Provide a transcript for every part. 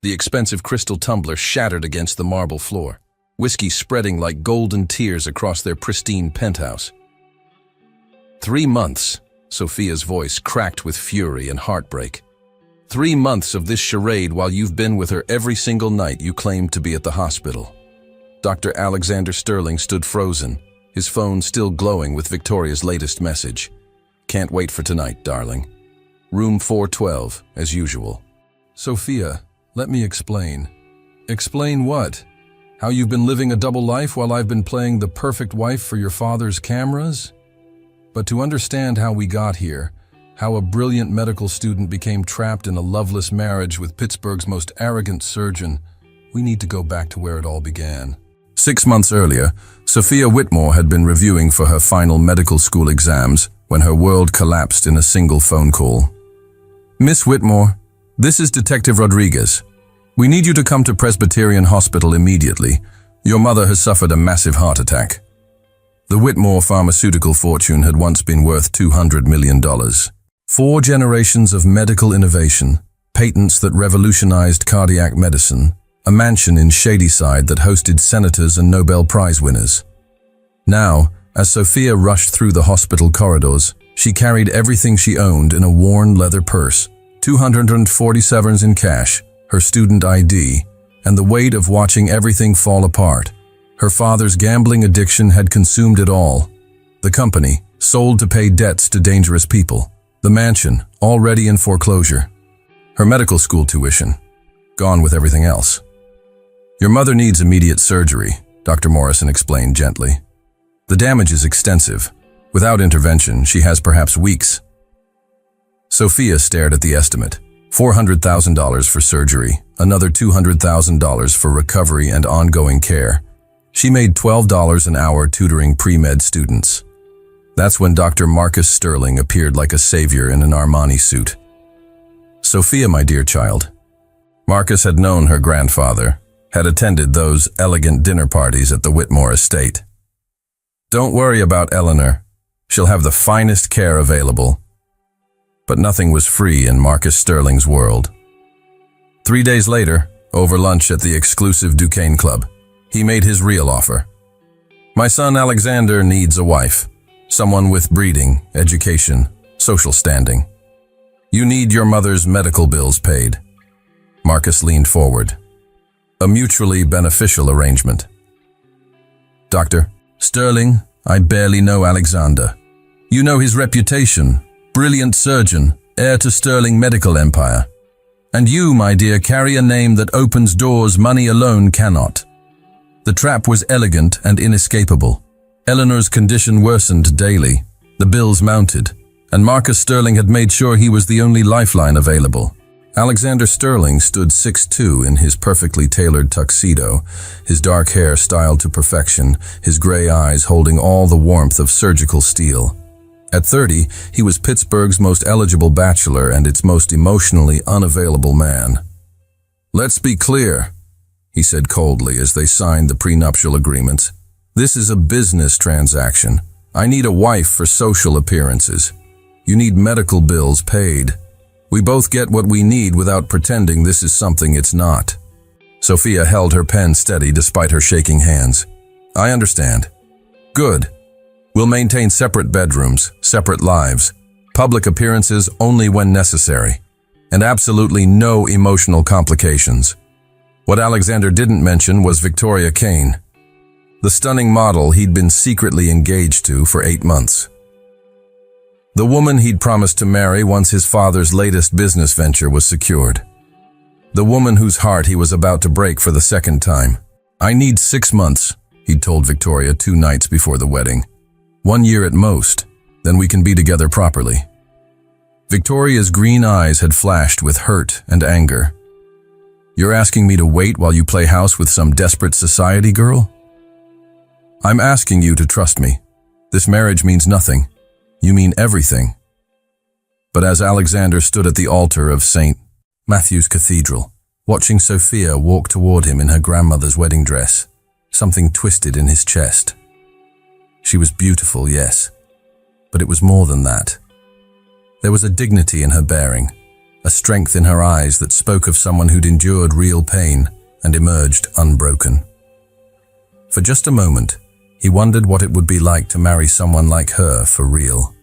The expensive crystal tumbler shattered against the marble floor, whiskey spreading like golden tears across their pristine penthouse. 3 months, Sophia's voice cracked with fury and heartbreak. 3 months of this charade while you've been with her every single night you claimed to be at the hospital. Dr. Alexander Sterling stood frozen, his phone still glowing with Victoria's latest message. Can't wait for tonight, darling. Room 412, as usual. Sophia, let me explain. Explain what? How you've been living a double life while I've been playing the perfect wife for your father's cameras? But to understand how we got here, how a brilliant medical student became trapped in a loveless marriage with Pittsburgh's most arrogant surgeon, we need to go back to where it all began. 6 months earlier, Sophia Whitmore had been reviewing for her final medical school exams when her world collapsed in a single phone call. Miss Whitmore, this is Detective Rodriguez. We need you to come to Presbyterian Hospital immediately. Your mother has suffered a massive heart attack. The Whitmore pharmaceutical fortune had once been worth $200 million. 4 generations of medical innovation, patents that revolutionized cardiac medicine, a mansion in Shadyside that hosted senators and Nobel Prize winners. Now, as Sophia rushed through the hospital corridors, she carried everything she owned in a worn leather purse, $247 in cash, her student ID, and the weight of watching everything fall apart. Her father's gambling addiction had consumed it all. The company, sold to pay debts to dangerous people. The mansion, already in foreclosure. Her medical school tuition, gone with everything else. Your mother needs immediate surgery, Dr. Morrison explained gently. The damage is extensive. Without intervention, she has perhaps weeks. Sophia stared at the estimate. $400,000 for surgery, another $200,000 for recovery and ongoing care. She made $12 an hour tutoring pre-med students. That's when Dr. Marcus Sterling appeared like a savior in an Armani suit. Sophia, my dear child. Marcus had known her grandfather, had attended those elegant dinner parties at the Whitmore estate. Don't worry about Eleanor. She'll have the finest care available. But nothing was free in Marcus Sterling's world. 3 days later, over lunch at the exclusive Duquesne Club, he made his real offer. My son Alexander needs a wife, someone with breeding, education, social standing. You need your mother's medical bills paid. Marcus leaned forward. A mutually beneficial arrangement. Dr. Sterling, I barely know Alexander. You know his reputation, brilliant surgeon, heir to Sterling medical empire. And you, my dear, carry a name that opens doors money alone cannot. The trap was elegant and inescapable. Eleanor's condition worsened daily, the bills mounted, and Marcus Sterling had made sure he was the only lifeline available. Alexander Sterling stood 6'2" in his perfectly tailored tuxedo, his dark hair styled to perfection, his gray eyes holding all the warmth of surgical steel. At 30, he was Pittsburgh's most eligible bachelor and its most emotionally unavailable man. Let's be clear, he said coldly as they signed the prenuptial agreements. This is a business transaction. I need a wife for social appearances. You need medical bills paid. We both get what we need without pretending this is something it's not. Sophia held her pen steady despite her shaking hands. I understand. Good. We'll maintain separate bedrooms, separate lives, public appearances only when necessary, and absolutely no emotional complications. What Alexander didn't mention was Victoria Kane, the stunning model he'd been secretly engaged to for 8 months. The woman he'd promised to marry once his father's latest business venture was secured. The woman whose heart he was about to break for the second time. I need 6 months, he'd told Victoria 2 nights before the wedding. 1 year at most, then we can be together properly. Victoria's green eyes had flashed with hurt and anger. You're asking me to wait while you play house with some desperate society girl? I'm asking you to trust me. This marriage means nothing. You mean everything. But as Alexander stood at the altar of St. Matthew's Cathedral, watching Sophia walk toward him in her grandmother's wedding dress, something twisted in his chest. She was beautiful, yes, but it was more than that. There was a dignity in her bearing, a strength in her eyes that spoke of someone who'd endured real pain and emerged unbroken. For just a moment, he wondered what it would be like to marry someone like her for real.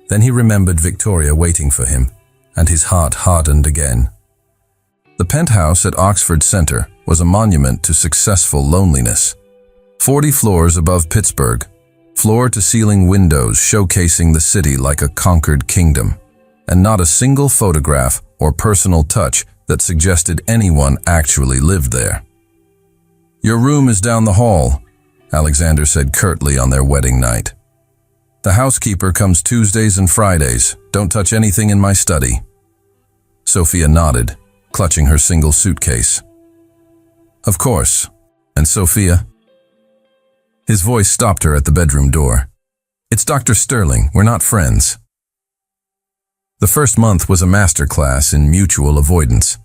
Then he remembered Victoria waiting for him, and his heart hardened again. The penthouse at Oxford Center was a monument to successful loneliness. 40 floors above Pittsburgh, floor-to-ceiling windows showcasing the city like a conquered kingdom, and not a single photograph or personal touch that suggested anyone actually lived there. "Your room is down the hall," Alexander said curtly on their wedding night. "The housekeeper comes Tuesdays and Fridays. Don't touch anything in my study." Sophia nodded, clutching her single suitcase. "Of course. And Sophia?" His voice stopped her at the bedroom door. "It's Dr. Sterling. We're not friends." The first month was a masterclass in mutual avoidance.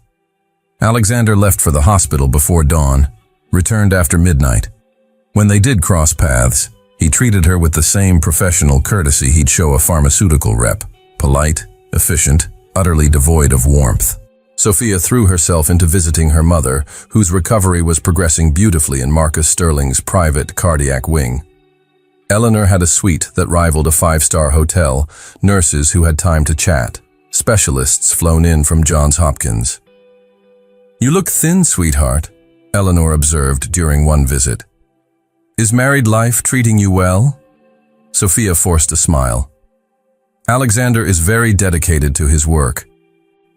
Alexander left for the hospital before dawn, returned after midnight. When they did cross paths, he treated her with the same professional courtesy he'd show a pharmaceutical rep, polite, efficient, utterly devoid of warmth. Sophia threw herself into visiting her mother, whose recovery was progressing beautifully in Marcus Sterling's private cardiac wing. Eleanor had a suite that rivaled a 5-star hotel, nurses who had time to chat, specialists flown in from Johns Hopkins. "You look thin, sweetheart," Eleanor observed during one visit. "Is married life treating you well?" Sophia forced a smile. Alexander is very dedicated to his work.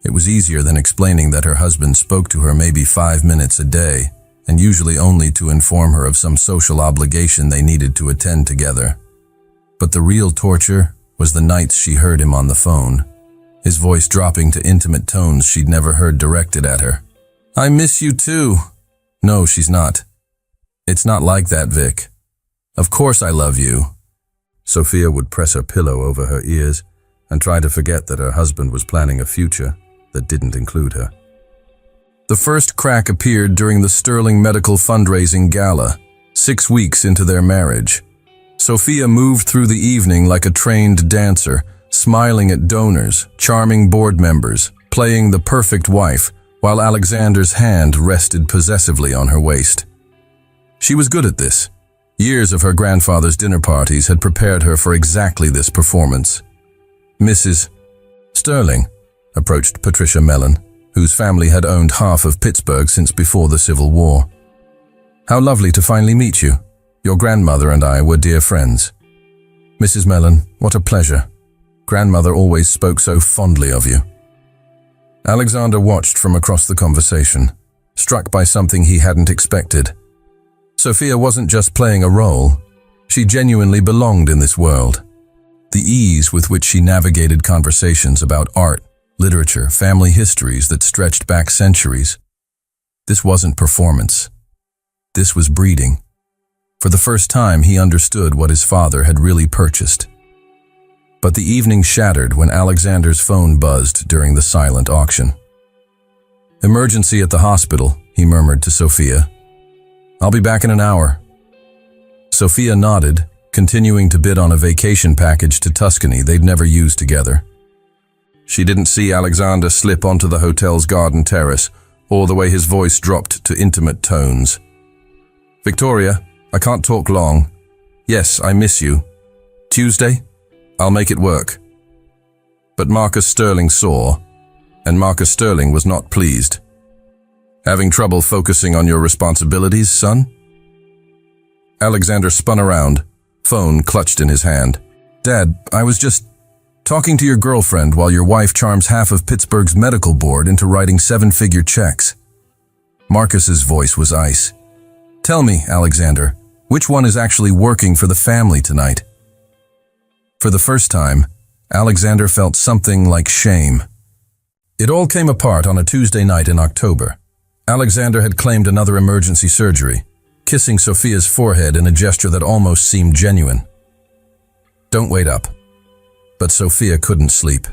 It was easier than explaining that her husband spoke to her maybe 5 minutes a day, and usually only to inform her of some social obligation they needed to attend together. But the real torture was the nights she heard him on the phone, his voice dropping to intimate tones she'd never heard directed at her. "I miss you too." "No, she's not. It's not like that, Vic. Of course I love you." Sophia would press her pillow over her ears and try to forget that her husband was planning a future that didn't include her. The first crack appeared during the Sterling Medical Fundraising Gala, 6 weeks into their marriage. Sophia moved through the evening like a trained dancer, smiling at donors, charming board members, playing the perfect wife, while Alexander's hand rested possessively on her waist. She was good at this. Years of her grandfather's dinner parties had prepared her for exactly this performance. Mrs. Sterling approached Patricia Mellon, whose family had owned half of Pittsburgh since before the Civil War. "How lovely to finally meet you. Your grandmother and I were dear friends." "Mrs. Mellon, what a pleasure. Grandmother always spoke so fondly of you." Alexander watched from across the conversation, struck by something he hadn't expected. Sophia wasn't just playing a role. She genuinely belonged in this world. The ease with which she navigated conversations about art, literature, family histories that stretched back centuries. This wasn't performance. This was breeding. For the first time, he understood what his father had really purchased. But the evening shattered when Alexander's phone buzzed during the silent auction. "Emergency at the hospital," he murmured to Sophia. "I'll be back in an hour." Sophia nodded, continuing to bid on a vacation package to Tuscany they'd never used together. She didn't see Alexander slip onto the hotel's garden terrace, or the way his voice dropped to intimate tones. "Victoria, I can't talk long. Yes, I miss you. Tuesday? I'll make it work." But Marcus Sterling saw, and Marcus Sterling was not pleased. "Having trouble focusing on your responsibilities, son?" Alexander spun around, phone clutched in his hand. "Dad, I was just talking to your girlfriend while your wife charms half of Pittsburgh's medical board into writing 7-figure checks." Marcus's voice was ice. "Tell me, Alexander, which one is actually working for the family tonight?" For the first time, Alexander felt something like shame. It all came apart on a Tuesday night in October. Alexander had claimed another emergency surgery, kissing Sophia's forehead in a gesture that almost seemed genuine. "Don't wait up." But Sophia couldn't sleep.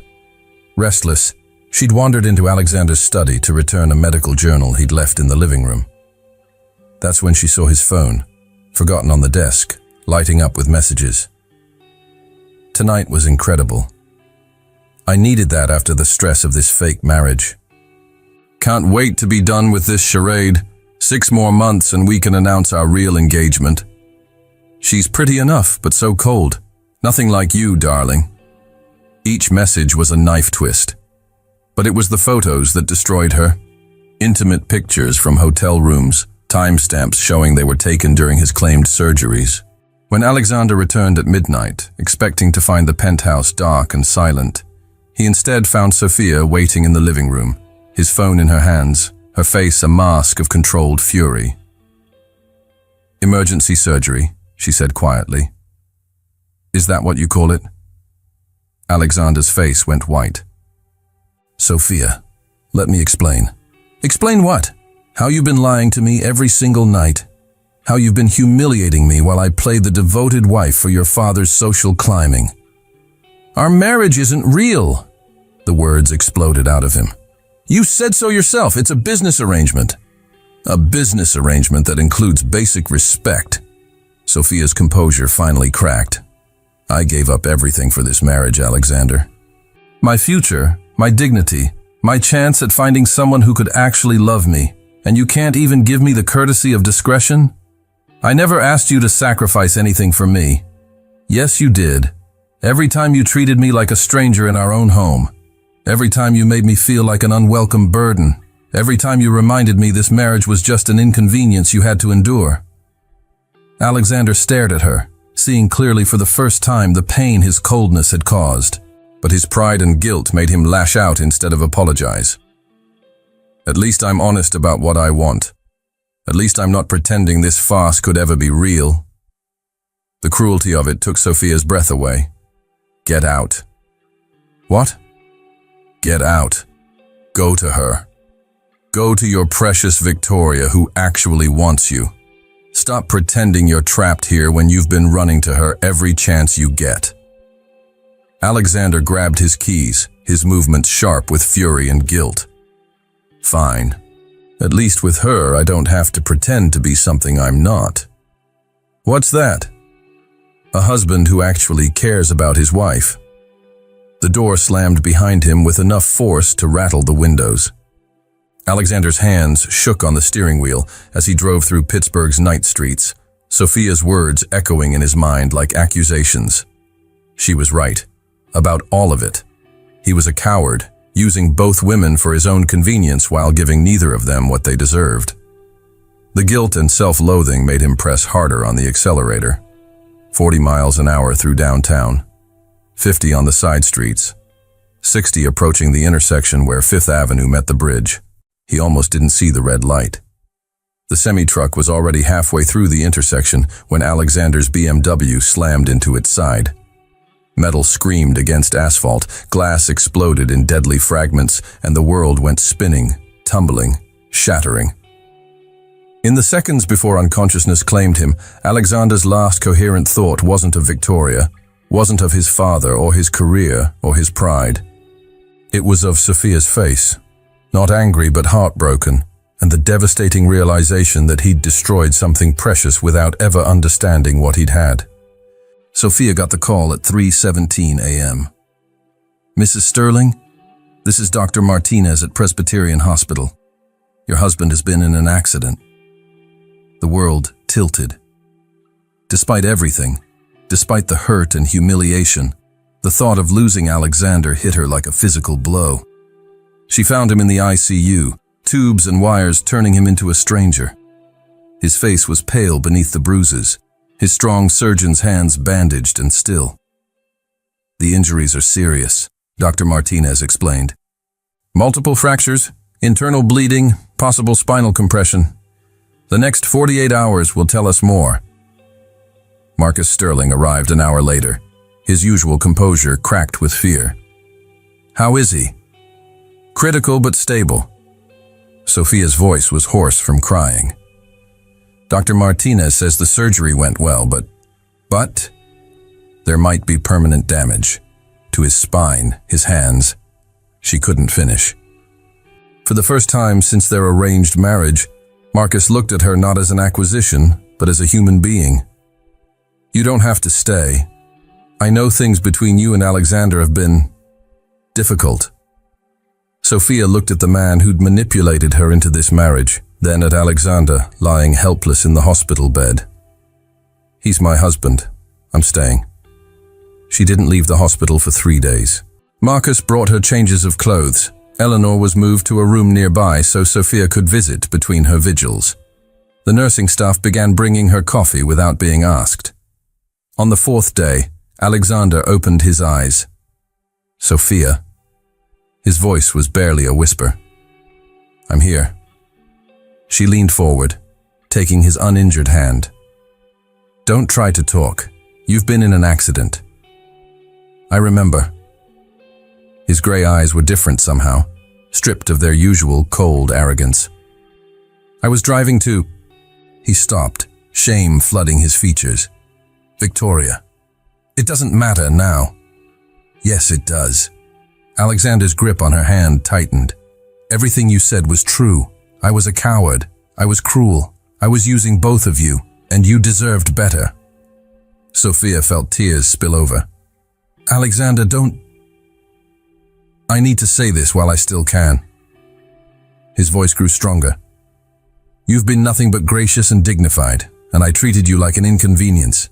Restless, she'd wandered into Alexander's study to return a medical journal he'd left in the living room. That's when she saw his phone, forgotten on the desk, lighting up with messages. Tonight was incredible. I needed that after the stress of this fake marriage. Can't wait to be done with this charade. 6 more months and we can announce our real engagement. She's pretty enough, but so cold. Nothing like you, darling. Each message was a knife twist. But it was the photos that destroyed her. Intimate pictures from hotel rooms, timestamps showing they were taken during his claimed surgeries. When Alexander returned at midnight, expecting to find the penthouse dark and silent, he instead found Sophia waiting in the living room, his phone in her hands, her face a mask of controlled fury. "Emergency surgery," she said quietly. "Is that what you call it?" Alexander's face went white. "Sophia, let me explain." "Explain what? How you've been lying to me every single night. How you've been humiliating me while I played the devoted wife for your father's social climbing." "Our marriage isn't real," the words exploded out of him. "You said so yourself. It's a business arrangement." "A business arrangement that includes basic respect." Sophia's composure finally cracked. "I gave up everything for this marriage, Alexander. My future, my dignity, my chance at finding someone who could actually love me, and you can't even give me the courtesy of discretion? I never asked you to sacrifice anything for me. Yes, you did. Every time you treated me like a stranger in our own home. Every time you made me feel like an unwelcome burden. Every time you reminded me this marriage was just an inconvenience you had to endure." Alexander stared at her, seeing clearly for the first time the pain his coldness had caused. But his pride and guilt made him lash out instead of apologize. "At least I'm honest about what I want. At least I'm not pretending this farce could ever be real." The cruelty of it took Sophia's breath away. "Get out." "What?" "Get out. Go to her. Go to your precious Victoria who actually wants you. Stop pretending you're trapped here when you've been running to her every chance you get." Alexander grabbed his keys, his movements sharp with fury and guilt. "Fine. At least with her I don't have to pretend to be something I'm not." "What's that?" "A husband who actually cares about his wife." The door slammed behind him with enough force to rattle the windows. Alexander's hands shook on the steering wheel as he drove through Pittsburgh's night streets, Sophia's words echoing in his mind like accusations. She was right. About all of it. He was a coward, using both women for his own convenience while giving neither of them what they deserved. The guilt and self-loathing made him press harder on the accelerator. 40 miles an hour through downtown. 50 on the side streets. 60 approaching the intersection where Fifth Avenue met the bridge. He almost didn't see the red light. The semi-truck was already halfway through the intersection when Alexander's BMW slammed into its side. Metal screamed against asphalt, glass exploded in deadly fragments, and the world went spinning, tumbling, shattering. In the seconds before unconsciousness claimed him, Alexander's last coherent thought wasn't of Victoria, wasn't of his father or his career or his pride. It was of Sophia's face, not angry but heartbroken, and the devastating realization that he'd destroyed something precious without ever understanding what he'd had. Sophia got the call at 3:17 a.m. "Mrs. Sterling, this is Dr. Martinez at Presbyterian Hospital. Your husband has been in an accident." The world tilted. Despite everything, despite the hurt and humiliation, the thought of losing Alexander hit her like a physical blow. She found him in the ICU, tubes and wires turning him into a stranger. His face was pale beneath the bruises, his strong surgeon's hands bandaged and still. "The injuries are serious," Dr. Martinez explained. "Multiple fractures, internal bleeding, possible spinal compression. The next 48 hours will tell us more." Marcus Sterling arrived an hour later, his usual composure cracked with fear. "How is he?" "Critical but stable." Sophia's voice was hoarse from crying. "Dr. Martinez says the surgery went well, but there might be permanent damage to his spine, his hands." She couldn't finish. For the first time since their arranged marriage, Marcus looked at her not as an acquisition, but as a human being. "You don't have to stay. I know things between you and Alexander have been difficult. Sophia looked at the man who'd manipulated her into this marriage, then at Alexander, lying helpless in the hospital bed. "He's my husband. I'm staying." She didn't leave the hospital for 3 days. Marcus brought her changes of clothes. Eleanor was moved to a room nearby so Sophia could visit between her vigils. The nursing staff began bringing her coffee without being asked. On the 4th day, Alexander opened his eyes. "Sophia." His voice was barely a whisper. "I'm here." She leaned forward, taking his uninjured hand. "Don't try to talk. You've been in an accident." "I remember." His gray eyes were different somehow, stripped of their usual cold arrogance. "I was driving to—" He stopped, shame flooding his features. "Victoria. It doesn't matter now." "Yes, it does." Alexander's grip on her hand tightened. "Everything you said was true. I was a coward. I was cruel. I was using both of you, and you deserved better." Sophia felt tears spill over. "Alexander, don't— I need to say this while I still can." His voice grew stronger. "You've been nothing but gracious and dignified, and I treated you like an inconvenience.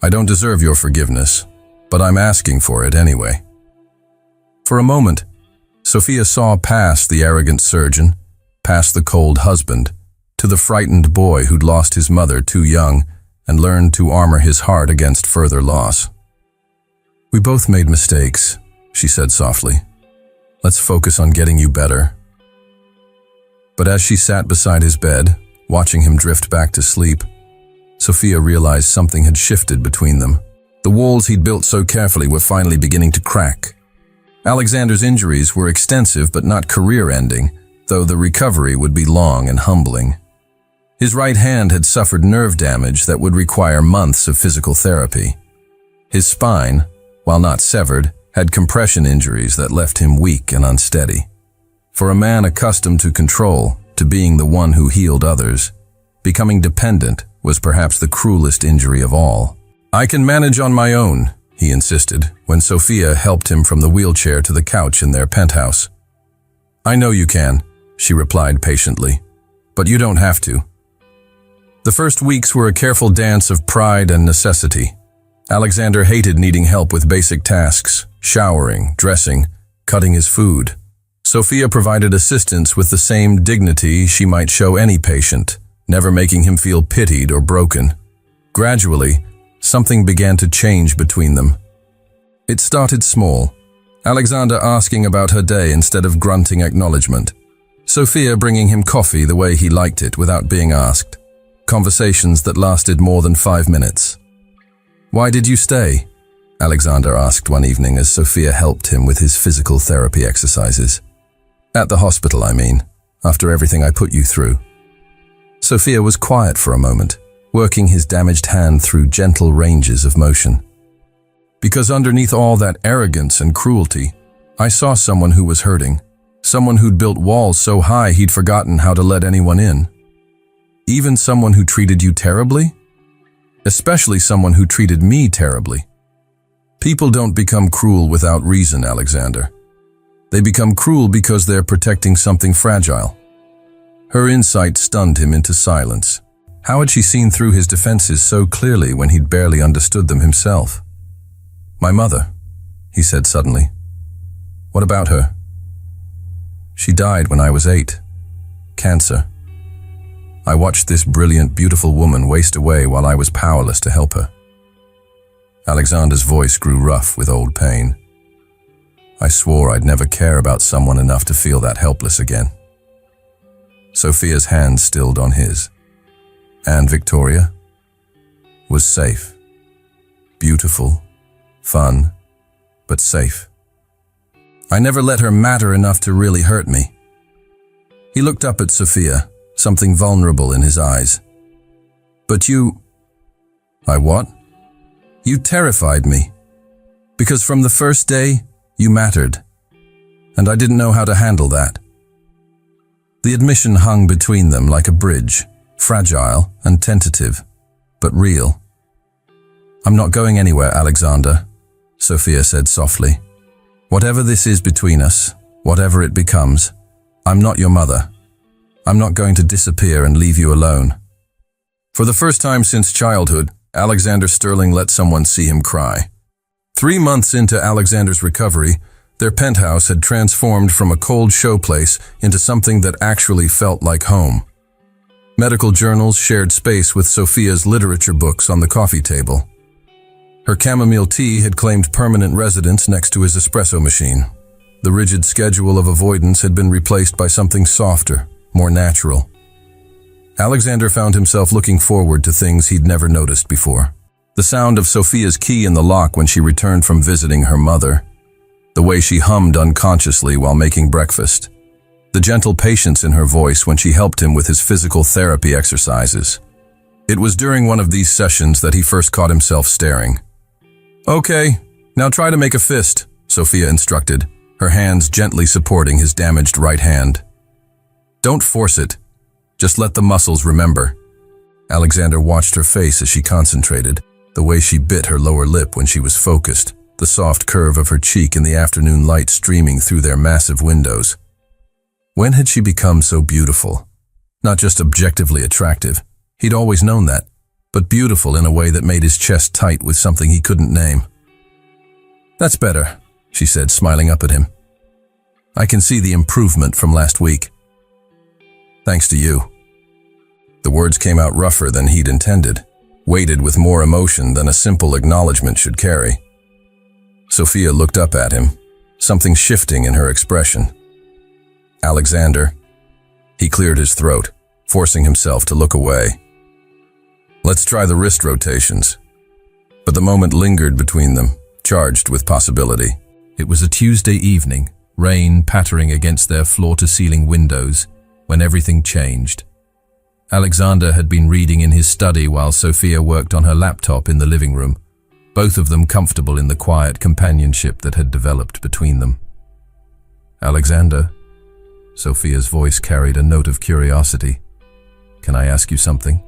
I don't deserve your forgiveness, but I'm asking for it anyway." For a moment, Sophia saw past the arrogant surgeon, past the cold husband, to the frightened boy who'd lost his mother too young and learned to armor his heart against further loss. "We both made mistakes," she said softly. "Let's focus on getting you better." But as she sat beside his bed, watching him drift back to sleep, Sophia realized something had shifted between them. The walls he'd built so carefully were finally beginning to crack. Alexander's injuries were extensive but not career-ending, though the recovery would be long and humbling. His right hand had suffered nerve damage that would require months of physical therapy. His spine, while not severed, had compression injuries that left him weak and unsteady. For a man accustomed to control, to being the one who healed others, becoming dependent was perhaps the cruelest injury of all. "I can manage on my own," he insisted, when Sophia helped him from the wheelchair to the couch in their penthouse. "I know you can," she replied patiently, "but you don't have to." The first weeks were a careful dance of pride and necessity. Alexander hated needing help with basic tasks, showering, dressing, cutting his food. Sophia provided assistance with the same dignity she might show any patient, never making him feel pitied or broken. Gradually, something began to change between them. It started small, Alexander asking about her day instead of grunting acknowledgement. Sophia bringing him coffee the way he liked it without being asked. Conversations that lasted more than 5 minutes. "Why did you stay?" Alexander asked one evening as Sophia helped him with his physical therapy exercises. "At the hospital, I mean, after everything I put you through." Sophia was quiet for a moment, working his damaged hand through gentle ranges of motion. "Because underneath all that arrogance and cruelty, I saw someone who was hurting, someone who'd built walls so high he'd forgotten how to let anyone in. Even someone who treated you terribly? Especially someone who treated me terribly. People don't become cruel without reason, Alexander. They become cruel because they're protecting something fragile." Her insight stunned him into silence. How had she seen through his defenses so clearly when he'd barely understood them himself? "My mother," he said suddenly. "What about her?" "She died when I was 8. Cancer. I watched this brilliant, beautiful woman waste away while I was powerless to help her." Alexander's voice grew rough with old pain. "I swore I'd never care about someone enough to feel that helpless again." Sophia's hand stilled on his. "And Victoria?" "Was safe. Beautiful, fun, but safe. I never let her matter enough to really hurt me." He looked up at Sophia, something vulnerable in his eyes. "But you—" "I what?" "You terrified me. Because from the first day, you mattered. And I didn't know how to handle that." The admission hung between them like a bridge, fragile and tentative, but real. "I'm not going anywhere, Alexander," Sophia said softly. Whatever this is between us, whatever it becomes, I'm not your mother. I'm not going to disappear and leave you alone." For the first time since childhood, Alexander Sterling let someone see him cry. 3 months into Alexander's recovery, their penthouse had transformed from a cold showplace into something that actually felt like home. Medical journals shared space with Sophia's literature books on the coffee table. Her chamomile tea had claimed permanent residence next to his espresso machine. The rigid schedule of avoidance had been replaced by something softer, more natural. Alexander found himself looking forward to things he'd never noticed before. The sound of Sophia's key in the lock when she returned from visiting her mother. The way she hummed unconsciously while making breakfast. The gentle patience in her voice when she helped him with his physical therapy exercises. It was during one of these sessions that he first caught himself staring. "Okay, now try to make a fist," Sophia instructed, her hands gently supporting his damaged right hand. "Don't force it. Just let the muscles remember." Alexander watched her face as she concentrated, the way she bit her lower lip when she was focused, the soft curve of her cheek in the afternoon light streaming through their massive windows. When had she become so beautiful? Not just objectively attractive. He'd always known that, but beautiful in a way that made his chest tight with something he couldn't name. "That's better," she said, smiling up at him. "I can see the improvement from last week. Thanks to you." The words came out rougher than he'd intended, weighted with more emotion than a simple acknowledgement should carry. Sophia looked up at him, something shifting in her expression. "Alexander." He cleared his throat, forcing himself to look away. "Let's try the wrist rotations." But the moment lingered between them, charged with possibility. It was a Tuesday evening, rain pattering against their floor-to-ceiling windows, when everything changed. Alexander had been reading in his study while Sophia worked on her laptop in the living room, both of them comfortable in the quiet companionship that had developed between them. "Alexander," Sophia's voice carried a note of curiosity. "Can I ask you something?"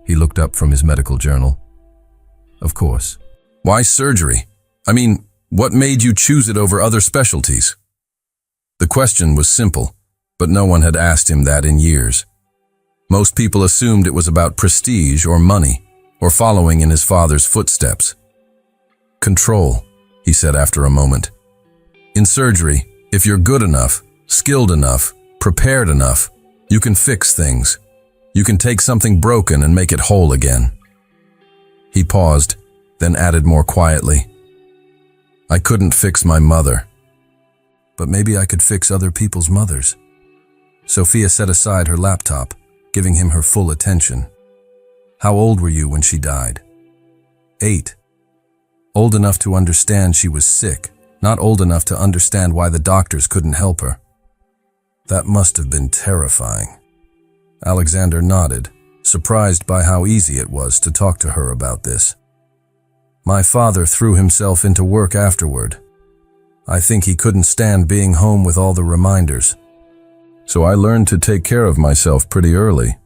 He looked up from his medical journal. "Of course." "Why surgery? I mean, what made you choose it over other specialties?" The question was simple, but no one had asked him that in years. Most people assumed it was about prestige or money, or following in his father's footsteps. "Control," he said after a moment. "In surgery, if you're good enough, skilled enough, prepared enough, you can fix things. You can take something broken and make it whole again." He paused, then added more quietly, "I couldn't fix my mother. But maybe I could fix other people's mothers." Sophia set aside her laptop, giving him her full attention. "How old were you when she died?" 8. Old enough to understand she was sick, not old enough to understand why the doctors couldn't help her. That must have been terrifying. Alexander nodded, surprised by how easy it was to talk to her about this. "My father threw himself into work afterward. I think he couldn't stand being home with all the reminders. So I learned to take care of myself pretty early.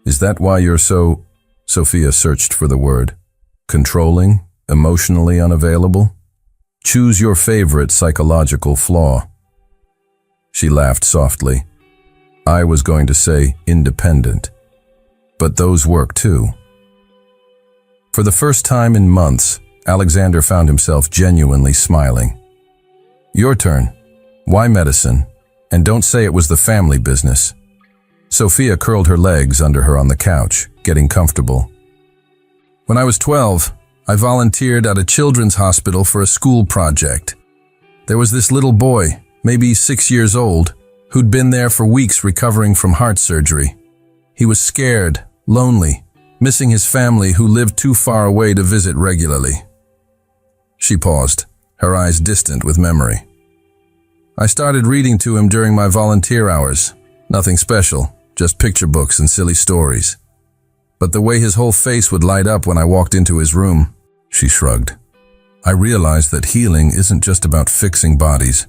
Is that why you're so—" Sophia searched for the word. "Controlling? Emotionally unavailable? Choose your favorite psychological flaw." She laughed softly. "I was going to say independent. But those work too." For the first time in months, Alexander found himself genuinely smiling. "Your turn. Why medicine? And don't say it was the family business." Sophia curled her legs under her on the couch, getting comfortable. "When I was 12, I volunteered at a children's hospital for a school project. There was this little boy, maybe 6 years old, who'd been there for weeks recovering from heart surgery. He was scared, lonely, missing his family who lived too far away to visit regularly." She paused, her eyes distant with memory. "I started reading to him during my volunteer hours. Nothing special, just picture books and silly stories. But the way his whole face would light up when I walked into his room," she shrugged. "I realized that healing isn't just about fixing bodies.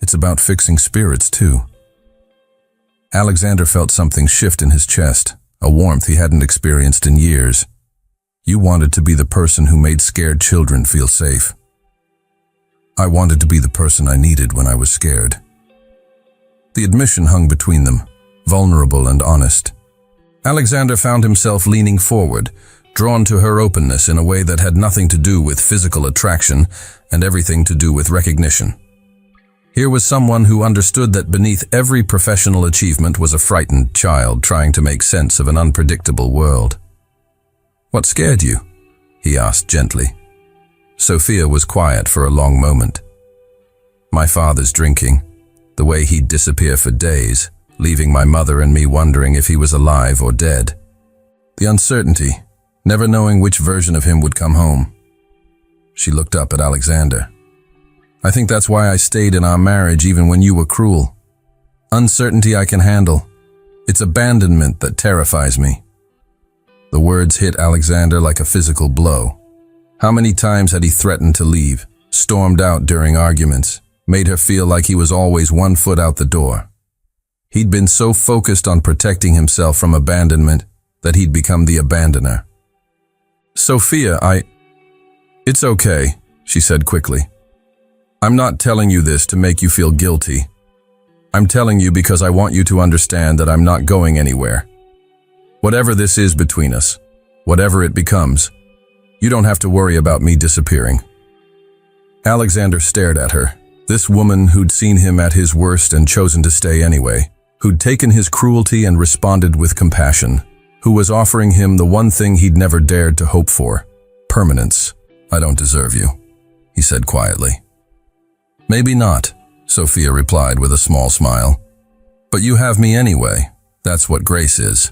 It's about fixing spirits too." Alexander felt something shift in his chest, a warmth he hadn't experienced in years. You wanted to be the person who made scared children feel safe. I wanted to be the person I needed when I was scared. The admission hung between them, vulnerable and honest. Alexander found himself leaning forward, drawn to her openness in a way that had nothing to do with physical attraction and everything to do with recognition. Here was someone who understood that beneath every professional achievement was a frightened child trying to make sense of an unpredictable world. "What scared you?" he asked gently. Sophia was quiet for a long moment. "My father's drinking, the way he'd disappear for days, leaving my mother and me wondering if he was alive or dead. The uncertainty, never knowing which version of him would come home." She looked up at Alexander. "I think that's why I stayed in our marriage even when you were cruel. Uncertainty I can handle. It's abandonment that terrifies me." The words hit Alexander like a physical blow. How many times had he threatened to leave, stormed out during arguments, made her feel like he was always 1 foot out the door? He'd been so focused on protecting himself from abandonment that he'd become the abandoner. "Sophia, It's okay," she said quickly. "I'm not telling you this to make you feel guilty. I'm telling you because I want you to understand that I'm not going anywhere. Whatever this is between us, whatever it becomes, you don't have to worry about me disappearing." Alexander stared at her, this woman who'd seen him at his worst and chosen to stay anyway, who'd taken his cruelty and responded with compassion, who was offering him the one thing he'd never dared to hope for, permanence. "I don't deserve you," he said quietly. "Maybe not," Sophia replied with a small smile. "But you have me anyway. That's what grace is."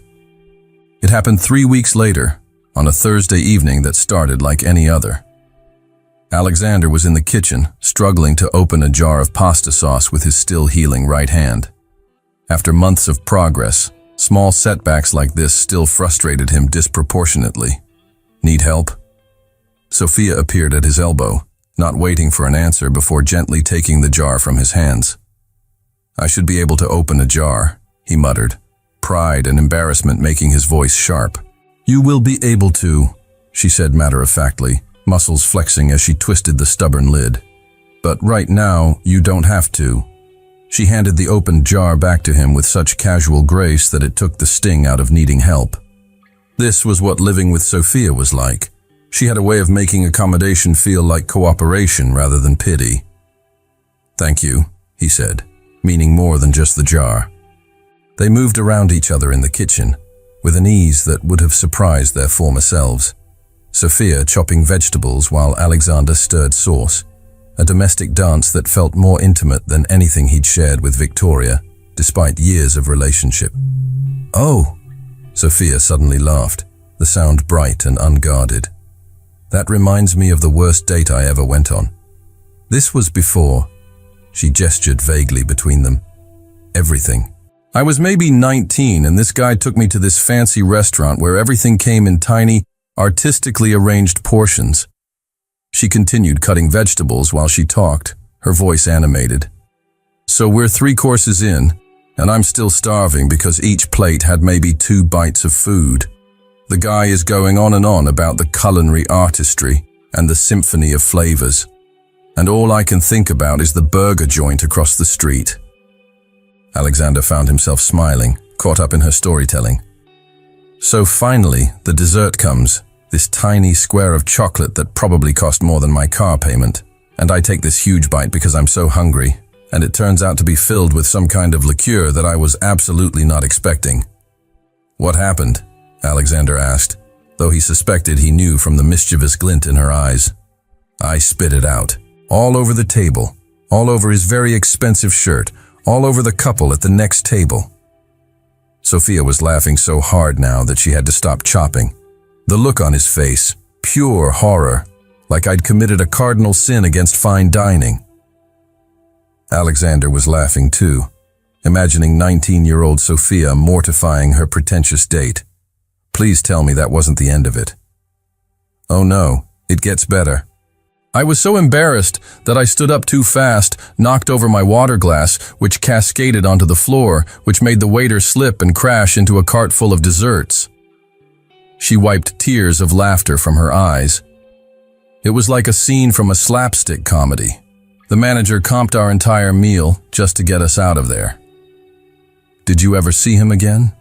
It happened 3 weeks later, on a Thursday evening that started like any other. Alexander was in the kitchen, struggling to open a jar of pasta sauce with his still healing right hand. After months of progress, small setbacks like this still frustrated him disproportionately. "Need help?" Sophia appeared at his elbow, not waiting for an answer before gently taking the jar from his hands. "I should be able to open a jar," he muttered, pride and embarrassment making his voice sharp. "You will be able to," she said matter-of-factly, muscles flexing as she twisted the stubborn lid. "But right now, you don't have to." She handed the opened jar back to him with such casual grace that it took the sting out of needing help. This was what living with Sophia was like. She had a way of making accommodation feel like cooperation rather than pity. "Thank you," he said, meaning more than just the jar. They moved around each other in the kitchen, with an ease that would have surprised their former selves. Sophia chopping vegetables while Alexander stirred sauce, a domestic dance that felt more intimate than anything he'd shared with Victoria, despite years of relationship. "Oh," Sophia suddenly laughed, the sound bright and unguarded. "That reminds me of the worst date I ever went on. This was before," she gestured vaguely between them, "everything. I was maybe 19 and this guy took me to this fancy restaurant where everything came in tiny, artistically arranged portions." She continued cutting vegetables while she talked, her voice animated. "So we're 3 courses in, and I'm still starving because each plate had maybe 2 bites of food. The guy is going on and on about the culinary artistry and the symphony of flavors, and all I can think about is the burger joint across the street." Alexander found himself smiling, caught up in her storytelling. "So finally, the dessert comes, this tiny square of chocolate that probably cost more than my car payment, and I take this huge bite because I'm so hungry, and it turns out to be filled with some kind of liqueur that I was absolutely not expecting." "What happened?" Alexander asked, though he suspected he knew from the mischievous glint in her eyes. "I spit it out, all over the table, all over his very expensive shirt, all over the couple at the next table." Sophia was laughing so hard now that she had to stop chopping. The look on his face, pure horror, like I'd committed a cardinal sin against fine dining. Alexander was laughing too, imagining 19-year-old Sophia mortifying her pretentious date. Please tell me that wasn't the end of it. "Oh no, it gets better. I was so embarrassed that I stood up too fast, knocked over my water glass, which cascaded onto the floor, which made the waiter slip and crash into a cart full of desserts." She wiped tears of laughter from her eyes. It was like a scene from a slapstick comedy. The manager comped our entire meal just to get us out of there. Did you ever see him again?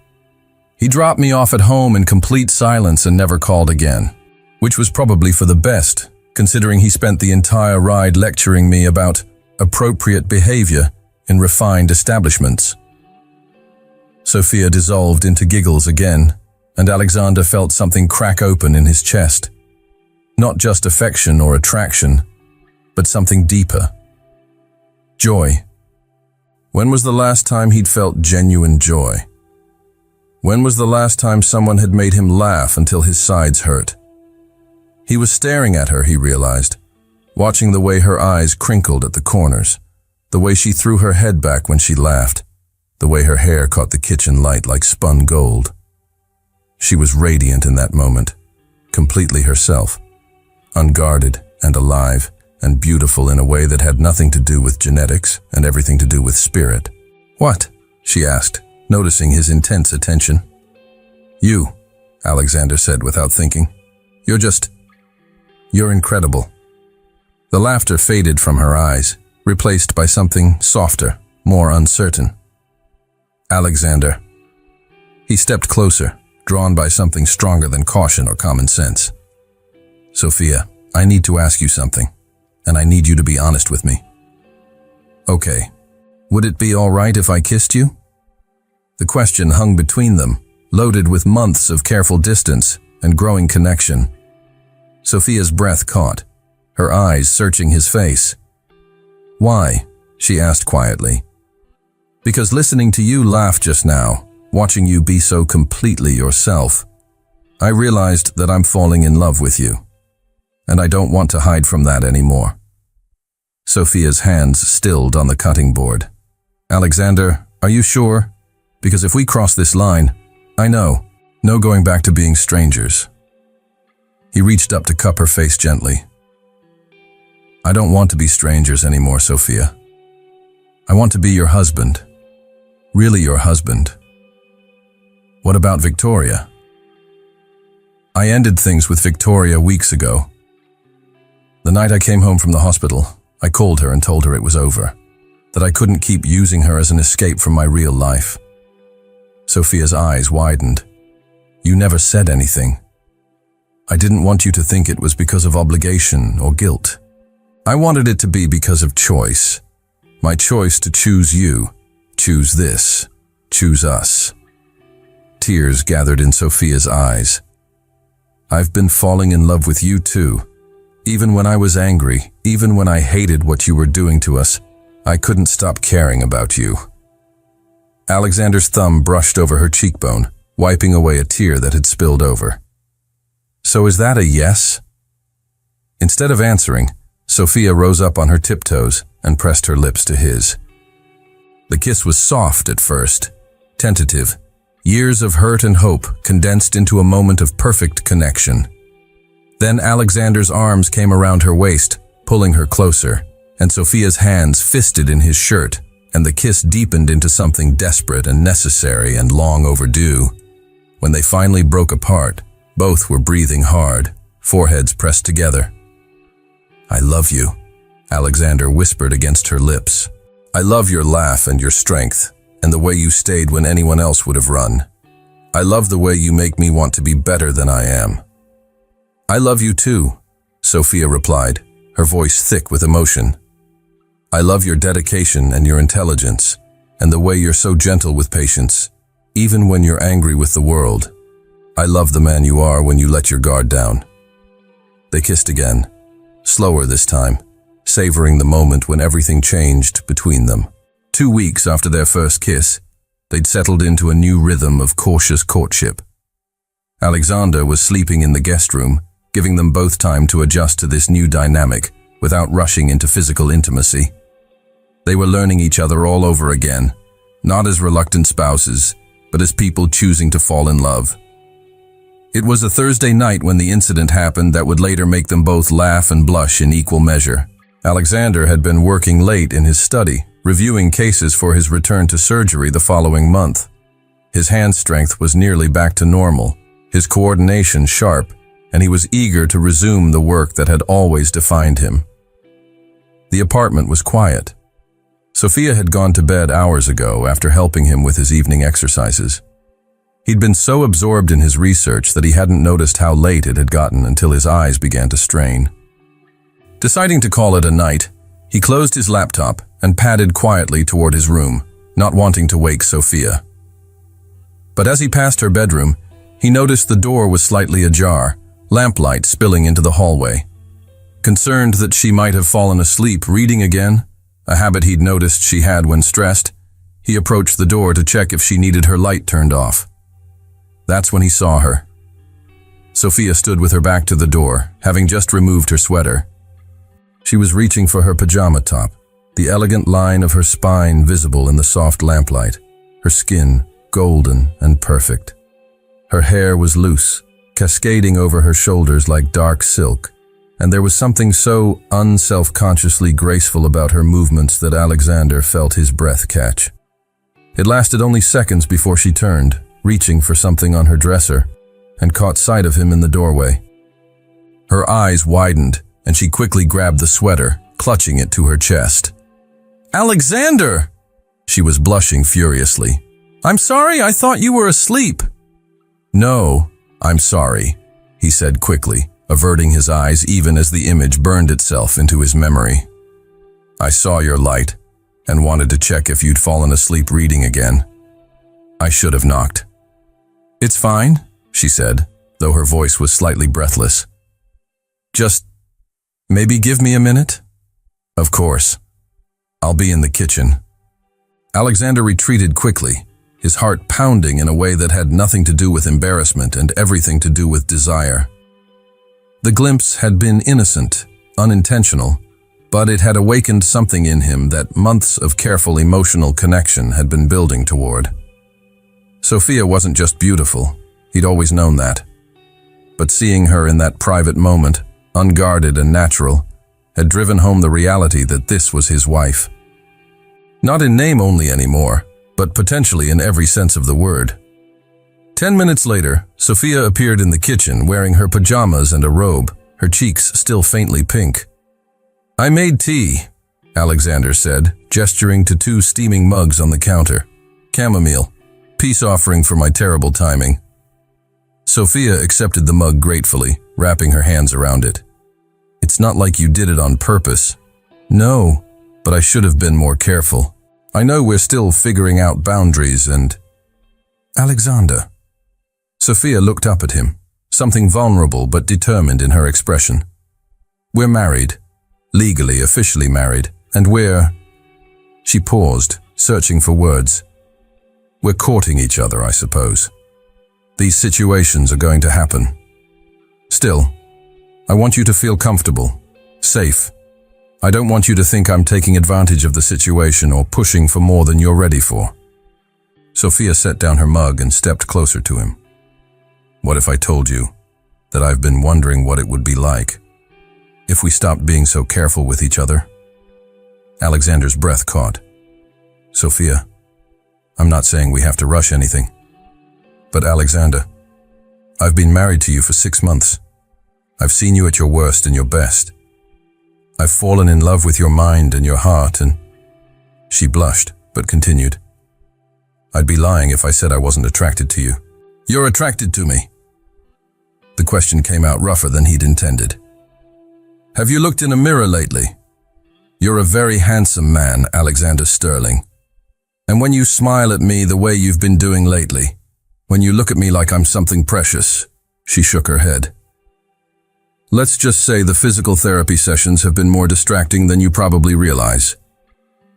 He dropped me off at home in complete silence and never called again, which was probably for the best, considering he spent the entire ride lecturing me about appropriate behavior in refined establishments. Sophia dissolved into giggles again, and Alexander felt something crack open in his chest. Not just affection or attraction, but something deeper. Joy. When was the last time he'd felt genuine joy? When was the last time someone had made him laugh until his sides hurt? He was staring at her, he realized, watching the way her eyes crinkled at the corners, the way she threw her head back when she laughed, the way her hair caught the kitchen light like spun gold. She was radiant in that moment, completely herself, unguarded and alive and beautiful in a way that had nothing to do with genetics and everything to do with spirit. "What?" she asked, noticing his intense attention. "You," Alexander said without thinking. You're incredible." The laughter faded from her eyes, replaced by something softer, more uncertain. "Alexander." He stepped closer, drawn by something stronger than caution or common sense. "Sophia, I need to ask you something, and I need you to be honest with me." "Okay. Would it be all right if I kissed you?" The question hung between them, loaded with months of careful distance and growing connection. Sophia's breath caught, her eyes searching his face. "Why?" she asked quietly. "Because listening to you laugh just now, watching you be so completely yourself, I realized that I'm falling in love with you. And I don't want to hide from that anymore." Sophia's hands stilled on the cutting board. "Alexander, are you sure? Because if we cross this line, I know, no going back to being strangers." He reached up to cup her face gently. "I don't want to be strangers anymore, Sophia. I want to be your husband. Really your husband." "What about Victoria?" "I ended things with Victoria weeks ago. The night I came home from the hospital, I called her and told her it was over, that I couldn't keep using her as an escape from my real life." Sophia's eyes widened. "You never said anything." "I didn't want you to think it was because of obligation or guilt. I wanted it to be because of choice. My choice to choose you, choose this, choose us." Tears gathered in Sophia's eyes. "I've been falling in love with you too. Even when I was angry, even when I hated what you were doing to us, I couldn't stop caring about you." Alexander's thumb brushed over her cheekbone, wiping away a tear that had spilled over. "So is that a yes?" Instead of answering, Sophia rose up on her tiptoes and pressed her lips to his. The kiss was soft at first, tentative, years of hurt and hope condensed into a moment of perfect connection. Then Alexander's arms came around her waist, pulling her closer, and Sophia's hands fisted in his shirt, and the kiss deepened into something desperate and necessary and long overdue. When they finally broke apart, both were breathing hard, foreheads pressed together. "I love you," Alexander whispered against her lips. "I love your laugh and your strength, and the way you stayed when anyone else would have run. I love the way you make me want to be better than I am." "I love you too," Sophia replied, her voice thick with emotion. "I love your dedication and your intelligence, and the way you're so gentle with patience, even when you're angry with the world. I love the man you are when you let your guard down." They kissed again, slower this time, savoring the moment when everything changed between them. 2 weeks after their first kiss, they'd settled into a new rhythm of cautious courtship. Alexander was sleeping in the guest room, giving them both time to adjust to this new dynamic without rushing into physical intimacy. They were learning each other all over again, not as reluctant spouses, but as people choosing to fall in love. It was a Thursday night when the incident happened that would later make them both laugh and blush in equal measure. Alexander had been working late in his study, reviewing cases for his return to surgery the following month. His hand strength was nearly back to normal, his coordination sharp, and he was eager to resume the work that had always defined him. The apartment was quiet. Sophia had gone to bed hours ago after helping him with his evening exercises. He'd been so absorbed in his research that he hadn't noticed how late it had gotten until his eyes began to strain. Deciding to call it a night, he closed his laptop and padded quietly toward his room, not wanting to wake Sophia. But as he passed her bedroom, he noticed the door was slightly ajar, lamplight spilling into the hallway. Concerned that she might have fallen asleep reading again, a habit he'd noticed she had when stressed, he approached the door to check if she needed her light turned off. That's when he saw her. Sophia stood with her back to the door, having just removed her sweater. She was reaching for her pajama top, the elegant line of her spine visible in the soft lamplight, her skin golden and perfect. Her hair was loose, cascading over her shoulders like dark silk, and there was something so unself-consciously graceful about her movements that Alexander felt his breath catch. It lasted only seconds before she turned, reaching for something on her dresser, and caught sight of him in the doorway. Her eyes widened, and she quickly grabbed the sweater, clutching it to her chest. "Alexander!" She was blushing furiously. "I'm sorry, I thought you were asleep." "No, I'm sorry," he said quickly, averting his eyes even as the image burned itself into his memory. "I saw your light and wanted to check if you'd fallen asleep reading again. I should have knocked." "It's fine," she said, though her voice was slightly breathless. "Just maybe give me a minute?" "Of course. I'll be in the kitchen." Alexander retreated quickly, his heart pounding in a way that had nothing to do with embarrassment and everything to do with desire. The glimpse had been innocent, unintentional, but it had awakened something in him that months of careful emotional connection had been building toward. Sophia wasn't just beautiful, he'd always known that. But seeing her in that private moment, unguarded and natural, had driven home the reality that this was his wife. Not in name only anymore, but potentially in every sense of the word. 10 minutes later, Sophia appeared in the kitchen wearing her pajamas and a robe, her cheeks still faintly pink. "I made tea," Alexander said, gesturing to 2 steaming mugs on the counter. "Chamomile, peace offering for my terrible timing." Sophia accepted the mug gratefully, wrapping her hands around it. "It's not like you did it on purpose." "No, but I should have been more careful. I know we're still figuring out boundaries and—" "Alexander." Sophia looked up at him, something vulnerable but determined in her expression. "We're married, legally, officially married, and we're—" She paused, searching for words. "We're courting each other, I suppose. These situations are going to happen. Still, I want you to feel comfortable, safe. I don't want you to think I'm taking advantage of the situation or pushing for more than you're ready for." Sophia set down her mug and stepped closer to him. "What if I told you that I've been wondering what it would be like if we stopped being so careful with each other?" Alexander's breath caught. "Sophia, I'm not saying we have to rush anything. But Alexander, I've been married to you for 6 months. I've seen you at your worst and your best. I've fallen in love with your mind and your heart and—" She blushed, but continued. "I'd be lying if I said I wasn't attracted to you." "You're attracted to me." The question came out rougher than he'd intended. "Have you looked in a mirror lately? You're a very handsome man, Alexander Sterling. And when you smile at me the way you've been doing lately, when you look at me like I'm something precious," she shook her head. "Let's just say the physical therapy sessions have been more distracting than you probably realize."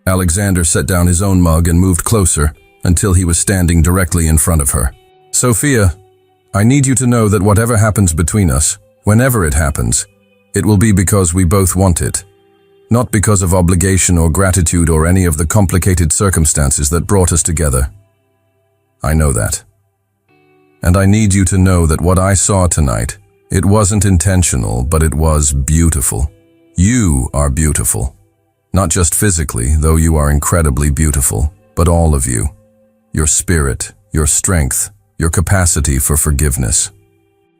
Alexander set down his own mug and moved closer until he was standing directly in front of her. "Sophia, I need you to know that whatever happens between us, whenever it happens, it will be because we both want it. Not because of obligation or gratitude or any of the complicated circumstances that brought us together. I know that. And I need you to know that what I saw tonight, it wasn't intentional, but it was beautiful. You are beautiful. Not just physically, though you are incredibly beautiful, but all of you. Your spirit, your strength, your capacity for forgiveness."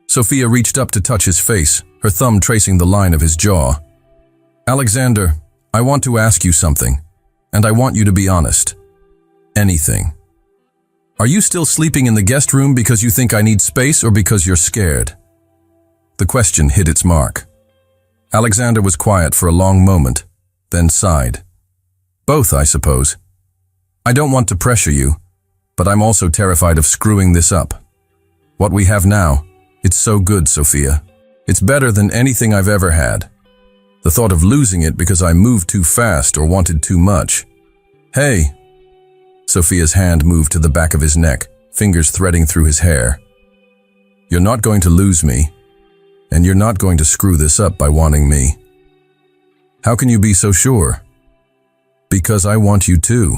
Sophia reached up to touch his face, her thumb tracing the line of his jaw. "Alexander, I want to ask you something, and I want you to be honest. Anything. Are you still sleeping in the guest room because you think I need space or because you're scared? The question hit its mark. Alexander was quiet for a long moment, then sighed. Both, I suppose. I don't want to pressure you, but I'm also terrified of screwing this up. What we have now, it's so good, Sophia. It's better than anything I've ever had. The thought of losing it because I moved too fast or wanted too much. Hey. Sophia's hand moved to the back of his neck, fingers threading through his hair. You're not going to lose me, and you're not going to screw this up by wanting me. How can you be so sure? Because I want you too.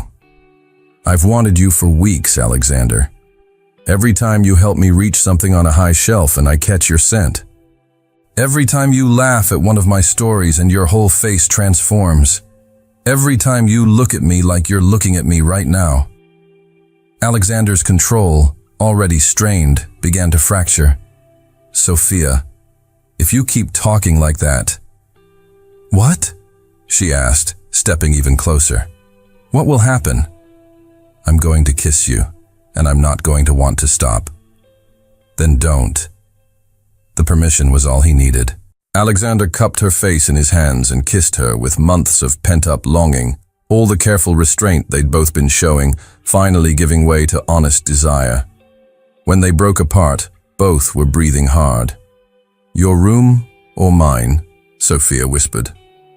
I've wanted you for weeks, Alexander. Every time you help me reach something on a high shelf and I catch your scent. Every time you laugh at one of my stories and your whole face transforms. Every time you look at me like you're looking at me right now. Alexander's control, already strained, began to fracture. Sophia, if you keep talking like that... What? She asked, stepping even closer. What will happen? I'm going to kiss you, and I'm not going to want to stop. Then don't. The permission was all he needed. Alexander cupped her face in his hands and kissed her with months of pent-up longing, all the careful restraint they'd both been showing, finally giving way to honest desire. When they broke apart, both were breathing hard. Your room or mine? Sophia whispered.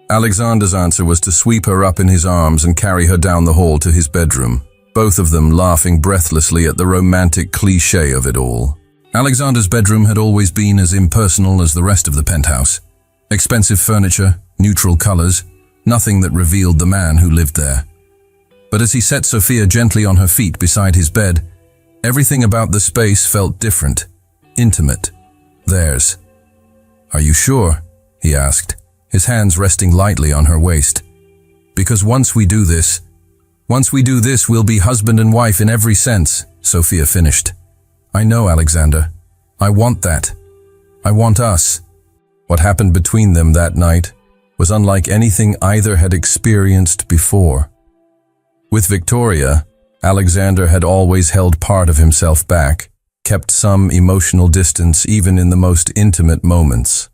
Alexander's answer was to sweep her up in his arms and carry her down the hall to his bedroom, both of them laughing breathlessly at the romantic cliché of it all. Alexander's bedroom had always been as impersonal as the rest of the penthouse. Expensive furniture, neutral colors, nothing that revealed the man who lived there. But as he set Sophia gently on her feet beside his bed, everything about the space felt different, intimate, theirs. Are you sure? He asked, his hands resting lightly on her waist. Because once we do this, we'll be husband and wife in every sense, Sophia finished. I know, Alexander. I want that. I want us. What happened between them that night was unlike anything either had experienced before. With Victoria, Alexander had always held part of himself back, kept some emotional distance even in the most intimate moments.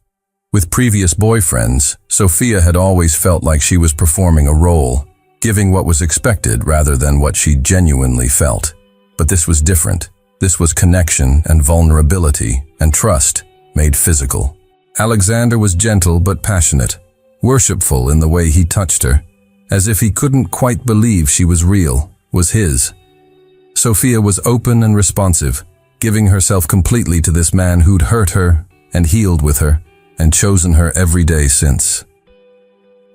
With previous boyfriends, Sophia had always felt like she was performing a role, giving what was expected rather than what she genuinely felt. But this was different. This was connection and vulnerability and trust made physical. Alexander was gentle but passionate, worshipful in the way he touched her, as if he couldn't quite believe she was real, was his. Sophia was open and responsive, giving herself completely to this man who'd hurt her and healed with her and chosen her every day since.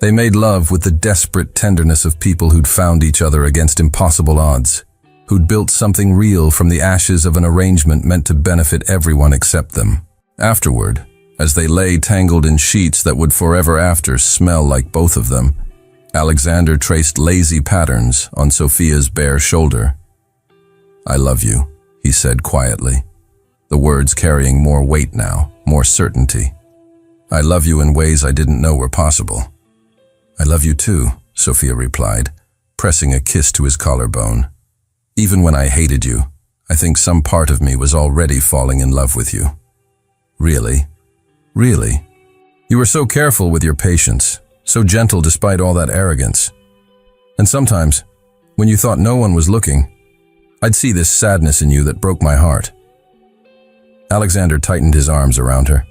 They made love with the desperate tenderness of people who'd found each other against impossible odds, who'd built something real from the ashes of an arrangement meant to benefit everyone except them. Afterward, as they lay tangled in sheets that would forever after smell like both of them, Alexander traced lazy patterns on Sophia's bare shoulder. I love you, he said quietly, the words carrying more weight now, more certainty. I love you in ways I didn't know were possible. I love you too, Sophia replied, pressing a kiss to his collarbone. Even when I hated you, I think some part of me was already falling in love with you. Really? Really? You were so careful with your patience, so gentle despite all that arrogance. And sometimes, when you thought no one was looking, I'd see this sadness in you that broke my heart. Alexander tightened his arms around her.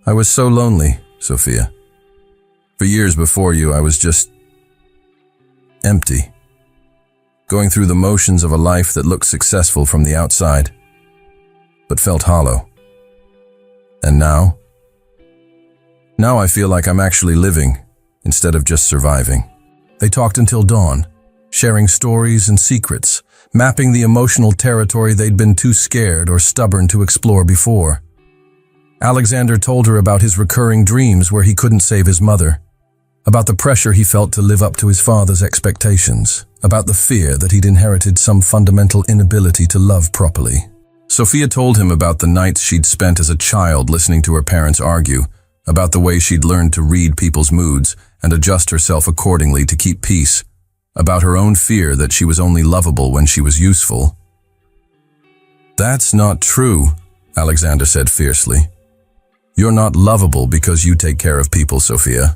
I was so lonely, Sophia. For years before you, I was just empty. Going through the motions of a life that looked successful from the outside, but felt hollow. And now? Now I feel like I'm actually living, instead of just surviving. They talked until dawn, sharing stories and secrets, mapping the emotional territory they'd been too scared or stubborn to explore before. Alexander told her about his recurring dreams where he couldn't save his mother, about the pressure he felt to live up to his father's expectations, about the fear that he'd inherited some fundamental inability to love properly. Sophia told him about the nights she'd spent as a child listening to her parents argue, about the way she'd learned to read people's moods and adjust herself accordingly to keep peace, about her own fear that she was only lovable when she was useful. "That's not true," Alexander said fiercely. "You're not lovable because you take care of people, Sophia.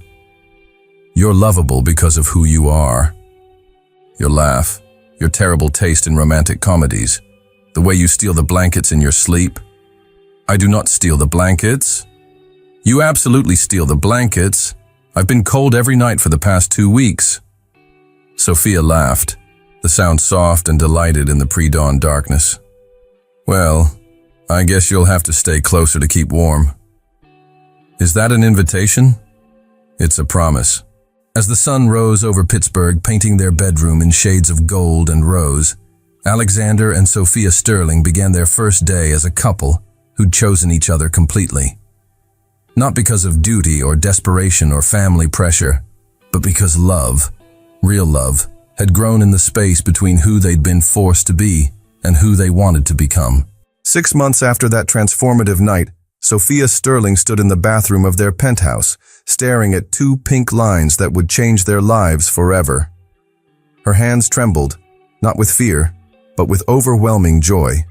You're lovable because of who you are. Your laugh, your terrible taste in romantic comedies, the way you steal the blankets in your sleep." "I do not steal the blankets." "You absolutely steal the blankets. I've been cold every night for the past 2 weeks." Sophia laughed, the sound soft and delighted in the pre-dawn darkness. "Well, I guess you'll have to stay closer to keep warm." "Is that an invitation?" "It's a promise." As the sun rose over Pittsburgh, painting their bedroom in shades of gold and rose, Alexander and Sophia Sterling began their first day as a couple who'd chosen each other completely. Not because of duty or desperation or family pressure, but because love, real love, had grown in the space between who they'd been forced to be and who they wanted to become. 6 months after that transformative night, Sophia Sterling stood in the bathroom of their penthouse, staring at 2 pink lines that would change their lives forever. Her hands trembled, not with fear, but with overwhelming joy.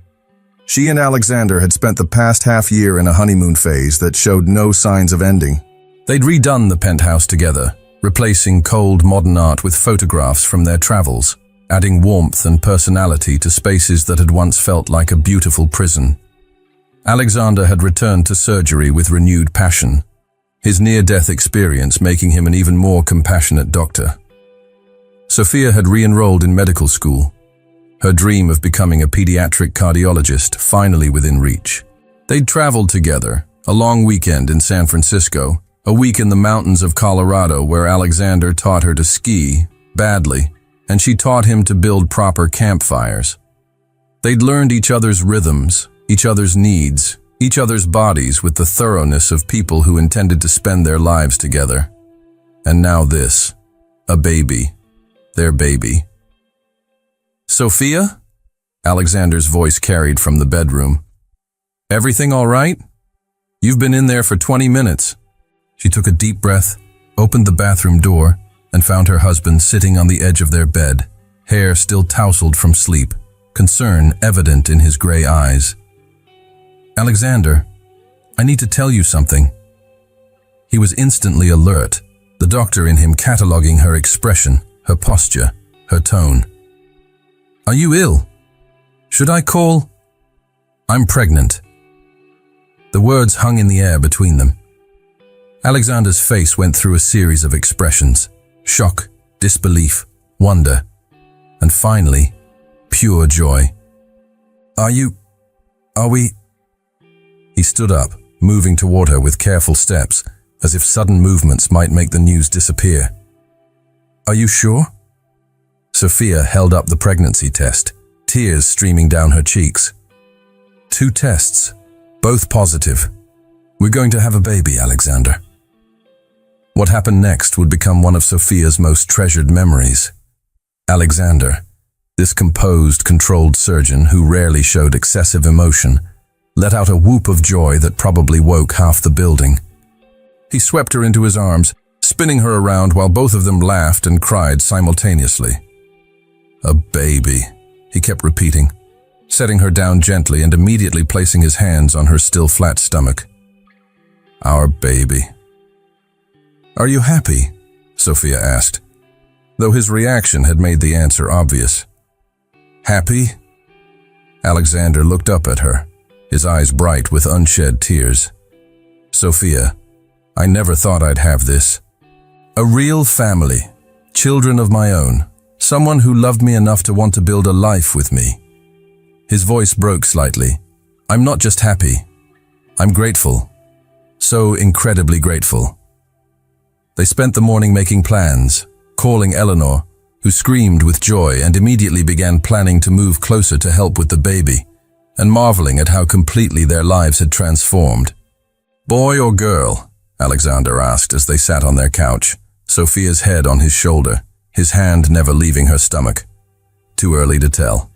She and Alexander had spent the past half-year in a honeymoon phase that showed no signs of ending. They'd redone the penthouse together, replacing cold modern art with photographs from their travels, adding warmth and personality to spaces that had once felt like a beautiful prison. Alexander had returned to surgery with renewed passion, his near-death experience making him an even more compassionate doctor. Sophia had re-enrolled in medical school, her dream of becoming a pediatric cardiologist finally within reach. They'd traveled together, a long weekend in San Francisco, a week in the mountains of Colorado where Alexander taught her to ski, badly, and she taught him to build proper campfires. They'd learned each other's rhythms, each other's needs, each other's bodies with the thoroughness of people who intended to spend their lives together. And now this, a baby, their baby. "Sophia?" Alexander's voice carried from the bedroom. "Everything all right? You've been in there for 20 minutes. She took a deep breath, opened the bathroom door, and found her husband sitting on the edge of their bed, hair still tousled from sleep, concern evident in his gray eyes. "Alexander, I need to tell you something." He was instantly alert, the doctor in him cataloging her expression, her posture, her tone. "Are you ill? Should I call?" "I'm pregnant." The words hung in the air between them. Alexander's face went through a series of expressions: shock, disbelief, wonder, and finally, pure joy. Are we? He stood up, moving toward her with careful steps, as if sudden movements might make the news disappear. "Are you sure?" Sophia held up the pregnancy test, tears streaming down her cheeks. "2 tests, both positive. We're going to have a baby, Alexander." What happened next would become one of Sophia's most treasured memories. Alexander, this composed, controlled surgeon who rarely showed excessive emotion, let out a whoop of joy that probably woke half the building. He swept her into his arms, spinning her around while both of them laughed and cried simultaneously. "A baby," he kept repeating, setting her down gently and immediately placing his hands on her still flat stomach. "Our baby." "Are you happy?" Sophia asked, though his reaction had made the answer obvious. "Happy?" Alexander looked up at her, his eyes bright with unshed tears. "Sophia, I never thought I'd have this. A real family, children of my own, someone who loved me enough to want to build a life with me." His voice broke slightly. "I'm not just happy. I'm grateful. So incredibly grateful." They spent the morning making plans, calling Eleanor, who screamed with joy and immediately began planning to move closer to help with the baby, and marveling at how completely their lives had transformed. "Boy or girl?" Alexander asked as they sat on their couch, Sophia's head on his shoulder, his hand never leaving her stomach. "Too early to tell."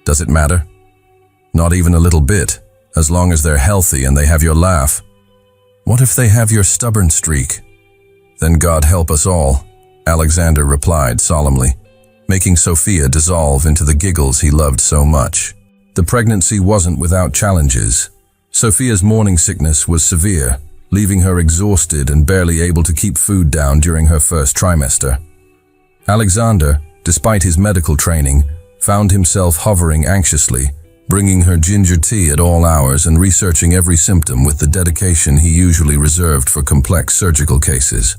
"Does it matter?" "Not even a little bit, as long as they're healthy and they have your laugh." What if they have your stubborn streak? Then God help us all, Alexander replied solemnly, making Sophia dissolve into the giggles he loved so much. The pregnancy wasn't without challenges. Sophia's morning sickness was severe, leaving her exhausted and barely able to keep food down during her first trimester. Alexander, despite his medical training, found himself hovering anxiously, bringing her ginger tea at all hours and researching every symptom with the dedication he usually reserved for complex surgical cases.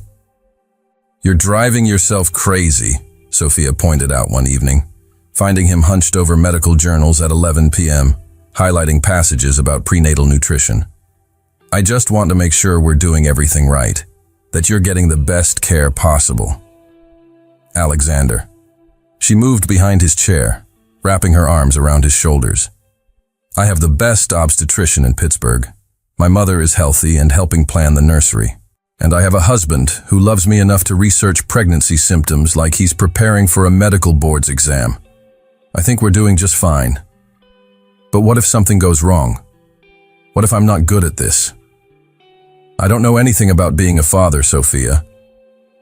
"You're driving yourself crazy," Sophia pointed out one evening, finding him hunched over medical journals at 11 p.m., highlighting passages about prenatal nutrition. "I just want to make sure we're doing everything right, that you're getting the best care possible." Alexander. She moved behind his chair, wrapping her arms around his shoulders. "I have the best obstetrician in Pittsburgh. My mother is healthy and helping plan the nursery. And I have a husband who loves me enough to research pregnancy symptoms like he's preparing for a medical board's exam. I think we're doing just fine. But what if something goes wrong? What if I'm not good at this? I don't know anything about being a father, Sophia.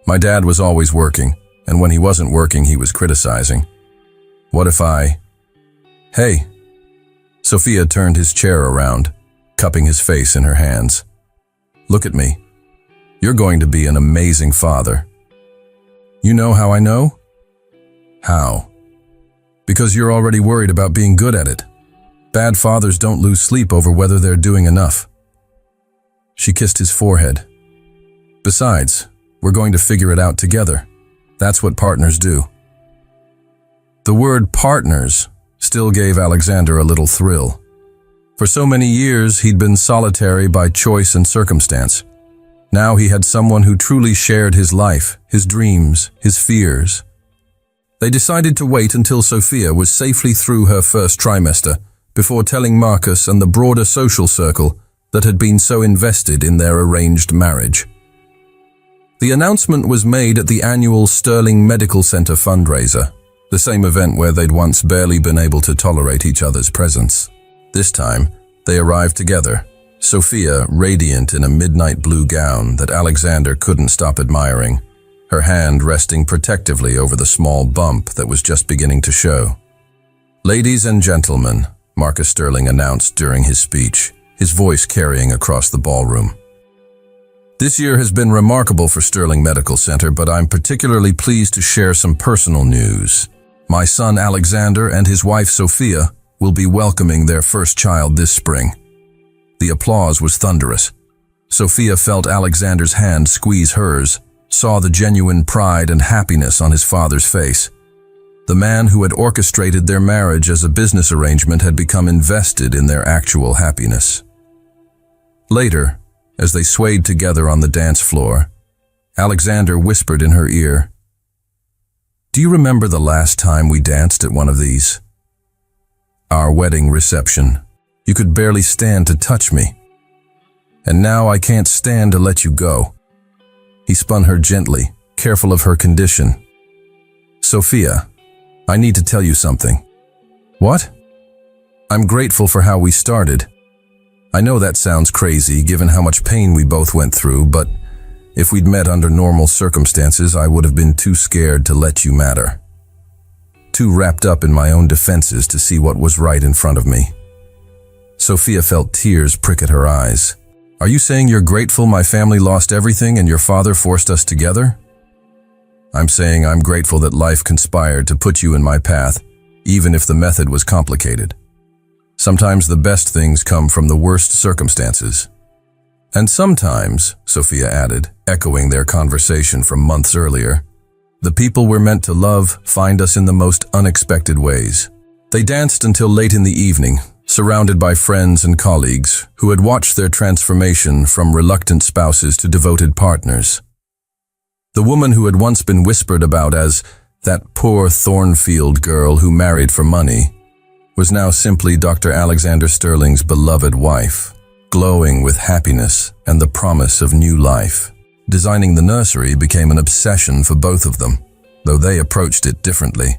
My dad was always working, and when he wasn't working, he was criticizing. What if I... Hey." Sophia turned his chair around, cupping his face in her hands. "Look at me. You're going to be an amazing father." "You know how I know?" "How?" "Because you're already worried about being good at it. Bad fathers don't lose sleep over whether they're doing enough." She kissed his forehead. "Besides, we're going to figure it out together. That's what partners do." The word partners still gave Alexander a little thrill. For so many years, he'd been solitary by choice and circumstance. Now he had someone who truly shared his life, his dreams, his fears. They decided to wait until Sophia was safely through her first trimester before telling Marcus and the broader social circle that had been so invested in their arranged marriage. The announcement was made at the annual Sterling Medical Center fundraiser, the same event where they'd once barely been able to tolerate each other's presence. This time, they arrived together, Sophia radiant in a midnight blue gown that Alexander couldn't stop admiring, her hand resting protectively over the small bump that was just beginning to show. "Ladies and gentlemen," Marcus Sterling announced during his speech, his voice carrying across the ballroom. "This year has been remarkable for Sterling Medical Center, but I'm particularly pleased to share some personal news. My son Alexander and his wife Sophia will be welcoming their first child this spring." The applause was thunderous. Sophia felt Alexander's hand squeeze hers, saw the genuine pride and happiness on his father's face. The man who had orchestrated their marriage as a business arrangement had become invested in their actual happiness. Later, as they swayed together on the dance floor, Alexander whispered in her ear, "Do you remember the last time we danced at one of these? Our wedding reception. You could barely stand to touch me. And now I can't stand to let you go." He spun her gently, careful of her condition. "Sophia, I need to tell you something." "What?" "I'm grateful for how we started. I know that sounds crazy given how much pain we both went through, but if we'd met under normal circumstances, I would have been too scared to let you matter. Too wrapped up in my own defenses to see what was right in front of me." Sophia felt tears prick at her eyes. "Are you saying you're grateful my family lost everything and your father forced us together?" "I'm saying I'm grateful that life conspired to put you in my path, even if the method was complicated. Sometimes the best things come from the worst circumstances." "And sometimes," Sophia added, echoing their conversation from months earlier, "the people we're meant to love find us in the most unexpected ways." They danced until late in the evening, surrounded by friends and colleagues who had watched their transformation from reluctant spouses to devoted partners. The woman who had once been whispered about as that poor Thornfield girl who married for money was now simply Dr. Alexander Sterling's beloved wife, glowing with happiness and the promise of new life. Designing the nursery became an obsession for both of them, though they approached it differently.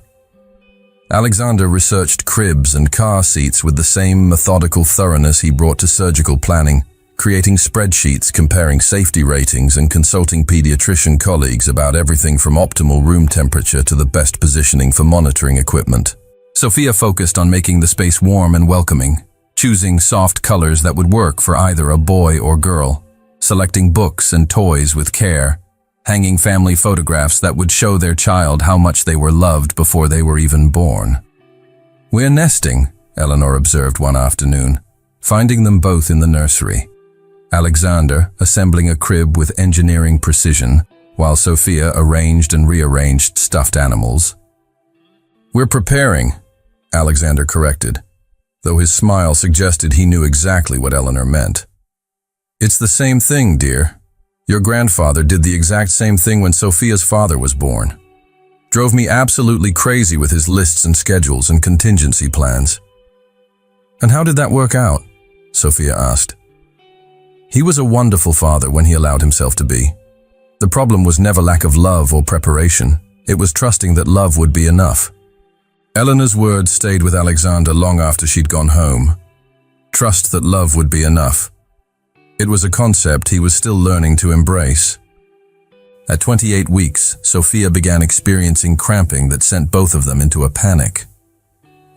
Alexander researched cribs and car seats with the same methodical thoroughness he brought to surgical planning, creating spreadsheets comparing safety ratings and consulting pediatrician colleagues about everything from optimal room temperature to the best positioning for monitoring equipment. Sophia focused on making the space warm and welcoming, choosing soft colors that would work for either a boy or girl, selecting books and toys with care, hanging family photographs that would show their child how much they were loved before they were even born. "We're nesting," Eleanor observed one afternoon, finding them both in the nursery. Alexander assembling a crib with engineering precision, while Sophia arranged and rearranged stuffed animals. "We're preparing," Alexander corrected, though his smile suggested he knew exactly what Eleanor meant. "It's the same thing, dear. Your grandfather did the exact same thing when Sophia's father was born. Drove me absolutely crazy with his lists and schedules and contingency plans." "And how did that work out?" Sophia asked. "He was a wonderful father when he allowed himself to be. The problem was never lack of love or preparation. It was trusting that love would be enough." Eleanor's words stayed with Alexander long after she'd gone home. Trust that love would be enough. It was a concept he was still learning to embrace. At 28 weeks, Sophia began experiencing cramping that sent both of them into a panic.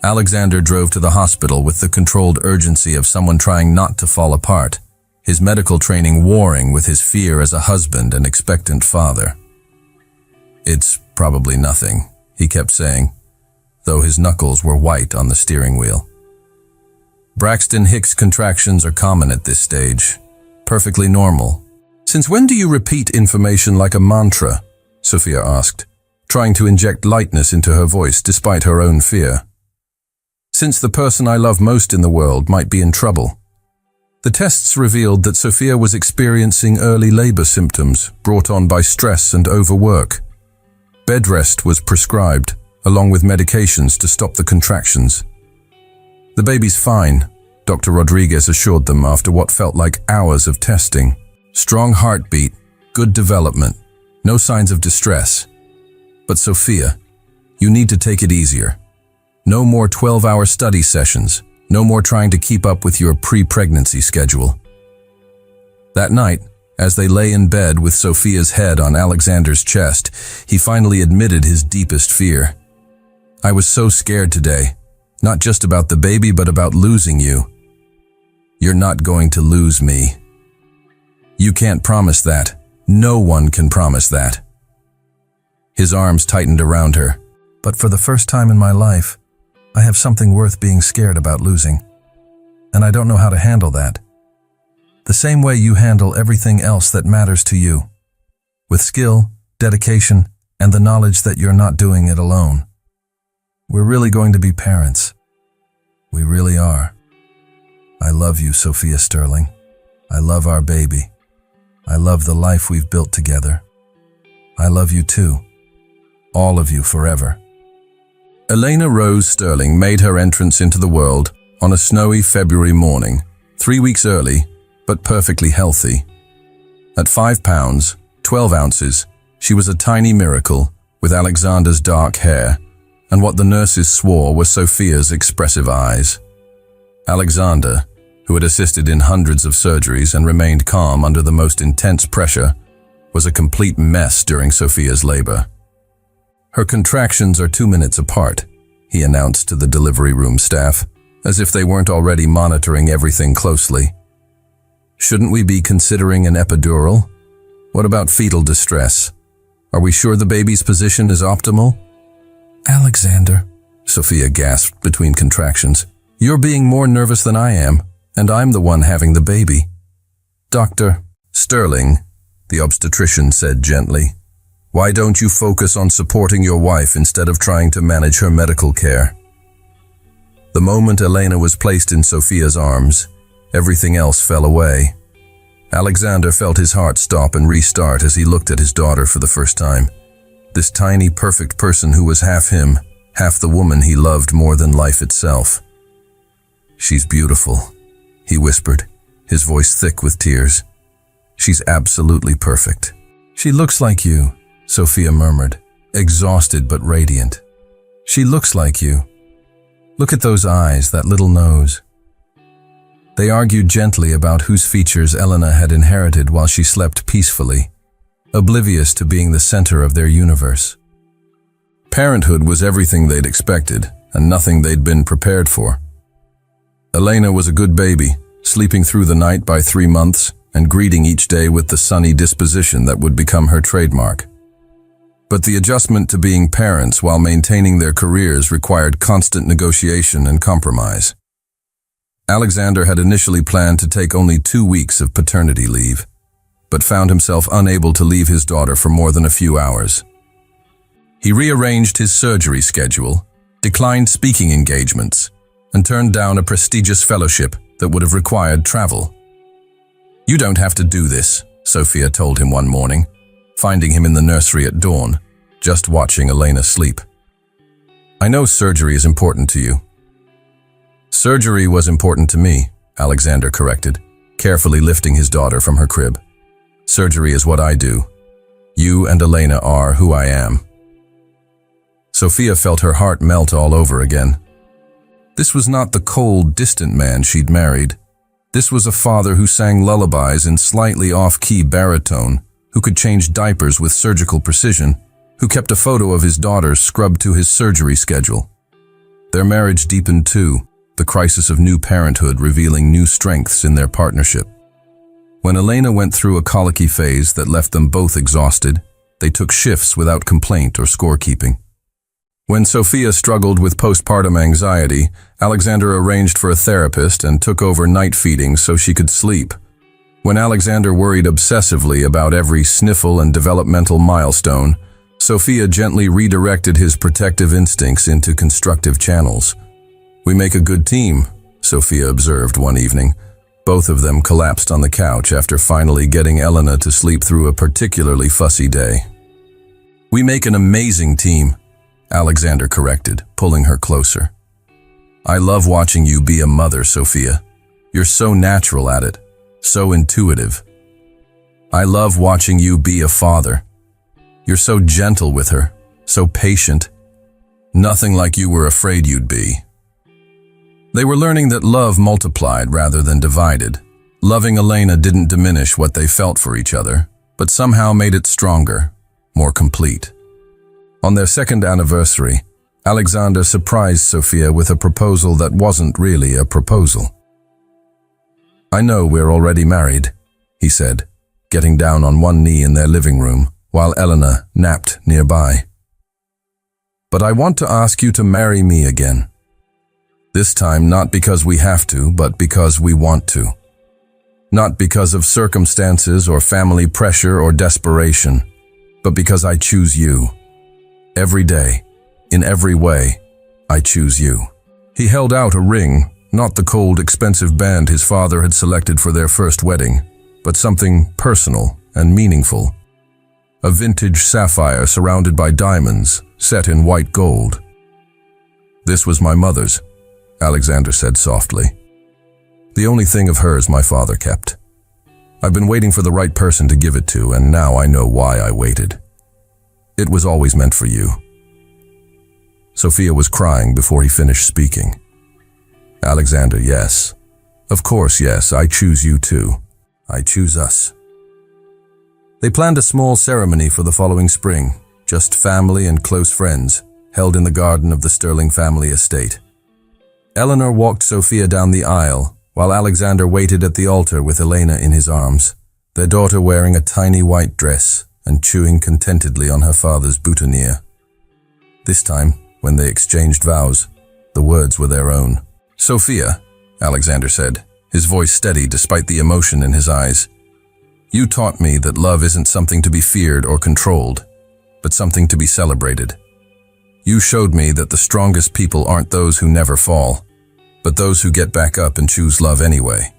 Alexander drove to the hospital with the controlled urgency of someone trying not to fall apart, his medical training warring with his fear as a husband and expectant father. "It's probably nothing," he kept saying, though his knuckles were white on the steering wheel. "Braxton Hicks contractions are common at this stage. Perfectly normal." "Since when do you repeat information like a mantra?" Sophia asked, trying to inject lightness into her voice despite her own fear. "Since the person I love most in the world might be in trouble." The tests revealed that Sophia was experiencing early labor symptoms brought on by stress and overwork. Bed rest was prescribed, along with medications to stop the contractions. "The baby's fine," Dr. Rodriguez assured them after what felt like hours of testing. "Strong heartbeat, good development, no signs of distress. But Sophia, you need to take it easier. No more 12-hour study sessions, no more trying to keep up with your pre-pregnancy schedule." That night, as they lay in bed with Sophia's head on Alexander's chest, he finally admitted his deepest fear. "I was so scared today, not just about the baby but about losing you." "You're not going to lose me." "You can't promise that. No one can promise that." His arms tightened around her. "But for the first time in my life, I have something worth being scared about losing. And I don't know how to handle that. The same way you handle everything else that matters to you. With skill, dedication, and the knowledge that you're not doing it alone. We're really going to be parents. We really are. I love you, Sophia Sterling. I love our baby. I love the life we've built together. I love you too. All of you forever." Elena Rose Sterling made her entrance into the world on a snowy February morning, 3 weeks early, but perfectly healthy. At 5 pounds, 12 ounces, she was a tiny miracle with Alexander's dark hair and what the nurses swore were Sophia's expressive eyes. Alexander, who had assisted in hundreds of surgeries and remained calm under the most intense pressure, was a complete mess during Sophia's labor. "Her contractions are 2 minutes apart," he announced to the delivery room staff, as if they weren't already monitoring everything closely. "Shouldn't we be considering an epidural? What about fetal distress? Are we sure the baby's position is optimal?" "Alexander," Sophia gasped between contractions, "you're being more nervous than I am, and I'm the one having the baby." "Dr. Sterling," the obstetrician said gently, "why don't you focus on supporting your wife instead of trying to manage her medical care?" The moment Elena was placed in Sophia's arms, everything else fell away. Alexander felt his heart stop and restart as he looked at his daughter for the first time. This tiny, perfect person who was half him, half the woman he loved more than life itself. "She's beautiful," he whispered, his voice thick with tears. "She's absolutely perfect." "She looks like you," Sophia murmured, exhausted but radiant. "She looks like you. Look at those eyes, that little nose." They argued gently about whose features Elena had inherited while she slept peacefully, oblivious to being the center of their universe. Parenthood was everything they'd expected, and nothing they'd been prepared for. Elena was a good baby, sleeping through the night by 3 months and greeting each day with the sunny disposition that would become her trademark. But the adjustment to being parents while maintaining their careers required constant negotiation and compromise. Alexander had initially planned to take only 2 weeks of paternity leave, but found himself unable to leave his daughter for more than a few hours. He rearranged his surgery schedule, declined speaking engagements, and turned down a prestigious fellowship that would have required travel. "You don't have to do this," Sophia told him one morning, finding him in the nursery at dawn, just watching Elena sleep. "I know surgery is important to you." "Surgery was important to me," Alexander corrected, carefully lifting his daughter from her crib. "Surgery is what I do. You and Elena are who I am." Sophia felt her heart melt all over again. This was not the cold, distant man she'd married. This was a father who sang lullabies in slightly off-key baritone, who could change diapers with surgical precision, who kept a photo of his daughter scrubbed to his surgery schedule. Their marriage deepened too, the crisis of new parenthood revealing new strengths in their partnership. When Elena went through a colicky phase that left them both exhausted, they took shifts without complaint or scorekeeping. When Sophia struggled with postpartum anxiety, Alexander arranged for a therapist and took over night feedings so she could sleep. When Alexander worried obsessively about every sniffle and developmental milestone, Sophia gently redirected his protective instincts into constructive channels. "We make a good team," Sophia observed one evening. Both of them collapsed on the couch after finally getting Elena to sleep through a particularly fussy day. "We make an amazing team," Alexander corrected, pulling her closer. "I love watching you be a mother, Sophia. You're so natural at it, so intuitive. I love watching you be a father. You're so gentle with her, so patient. Nothing like you were afraid you'd be." They were learning that love multiplied rather than divided. Loving Elena didn't diminish what they felt for each other, but somehow made it stronger, more complete. On their second anniversary, Alexander surprised Sophia with a proposal that wasn't really a proposal. "I know we're already married," he said, getting down on one knee in their living room while Elena napped nearby. "But I want to ask you to marry me again. This time not because we have to, but because we want to. Not because of circumstances or family pressure or desperation, but because I choose you. Every day, in every way, I choose you." He held out a ring, not the cold, expensive band his father had selected for their first wedding, but something personal and meaningful. A vintage sapphire surrounded by diamonds, set in white gold. "This was my mother's," Alexander said softly. "The only thing of hers my father kept. I've been waiting for the right person to give it to, and now I know why I waited. It was always meant for you." Sophia was crying before he finished speaking. "Alexander, yes. Of course, yes, I choose you too. I choose us." They planned a small ceremony for the following spring, just family and close friends, held in the garden of the Sterling family estate. Eleanor walked Sophia down the aisle, while Alexander waited at the altar with Elena in his arms, their daughter wearing a tiny white dress and chewing contentedly on her father's boutonniere. This time, when they exchanged vows, the words were their own. "Sophia," Alexander said, his voice steady despite the emotion in his eyes, "you taught me that love isn't something to be feared or controlled, but something to be celebrated. You showed me that the strongest people aren't those who never fall, but those who get back up and choose love anyway.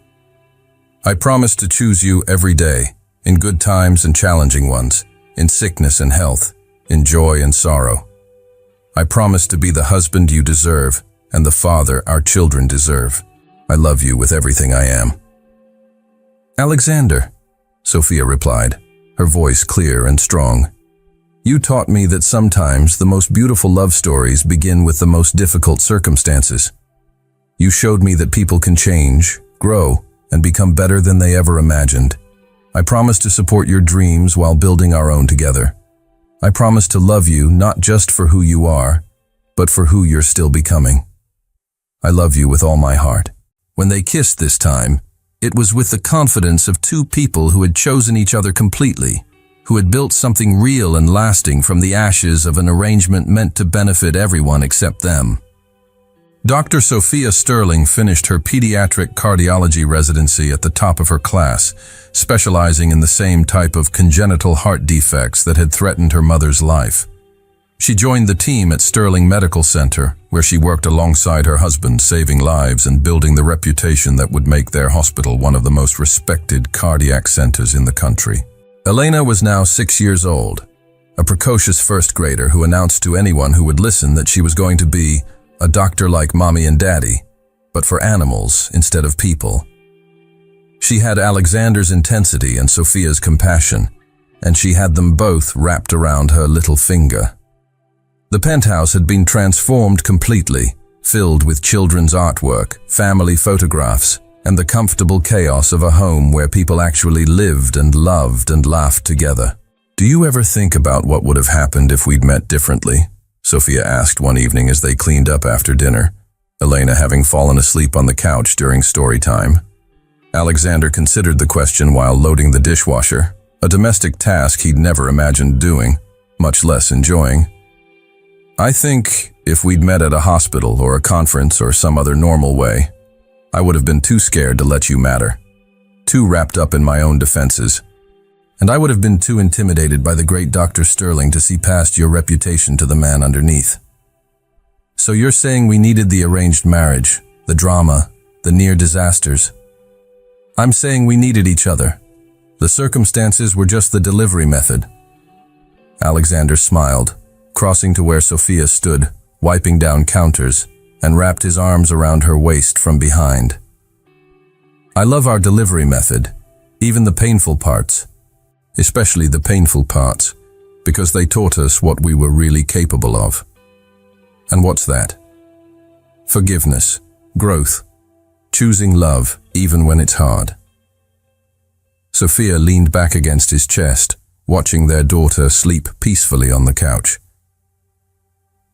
I promise to choose you every day, in good times and challenging ones, in sickness and health, in joy and sorrow. I promise to be the husband you deserve and the father our children deserve. I love you with everything I am." "Alexander," Sophia replied, her voice clear and strong, "you taught me that sometimes the most beautiful love stories begin with the most difficult circumstances. You showed me that people can change, grow, and become better than they ever imagined. I promise to support your dreams while building our own together. I promise to love you not just for who you are, but for who you're still becoming. I love you with all my heart." When they kissed this time, it was with the confidence of two people who had chosen each other completely, who had built something real and lasting from the ashes of an arrangement meant to benefit everyone except them. Dr. Sophia Sterling finished her pediatric cardiology residency at the top of her class, specializing in the same type of congenital heart defects that had threatened her mother's life. She joined the team at Sterling Medical Center, where she worked alongside her husband, saving lives and building the reputation that would make their hospital one of the most respected cardiac centers in the country. Elena was now 6 years old, a precocious first grader who announced to anyone who would listen that she was going to be a doctor like mommy and daddy, but for animals instead of people. She had Alexander's intensity and Sophia's compassion, and she had them both wrapped around her little finger. The penthouse had been transformed completely, filled with children's artwork, family photographs, and the comfortable chaos of a home where people actually lived and loved and laughed together. "Do you ever think about what would have happened if we'd met differently?" Sophia asked one evening as they cleaned up after dinner, Elena having fallen asleep on the couch during story time. Alexander considered the question while loading the dishwasher, a domestic task he'd never imagined doing, much less enjoying. "I think if we'd met at a hospital or a conference or some other normal way, I would have been too scared to let you matter, too wrapped up in my own defenses. And I would have been too intimidated by the great Dr. Sterling to see past your reputation to the man underneath. So you're saying we needed the arranged marriage, the drama, the near disasters. I'm saying we needed each other. The circumstances were just the delivery method." Alexander smiled, crossing to where Sophia stood, wiping down counters, and wrapped his arms around her waist from behind. "I love our delivery method, even the painful parts. Especially the painful parts, because they taught us what we were really capable of." "And what's that?" "Forgiveness, growth, choosing love even when it's hard." Sophia leaned back against his chest, watching their daughter sleep peacefully on the couch.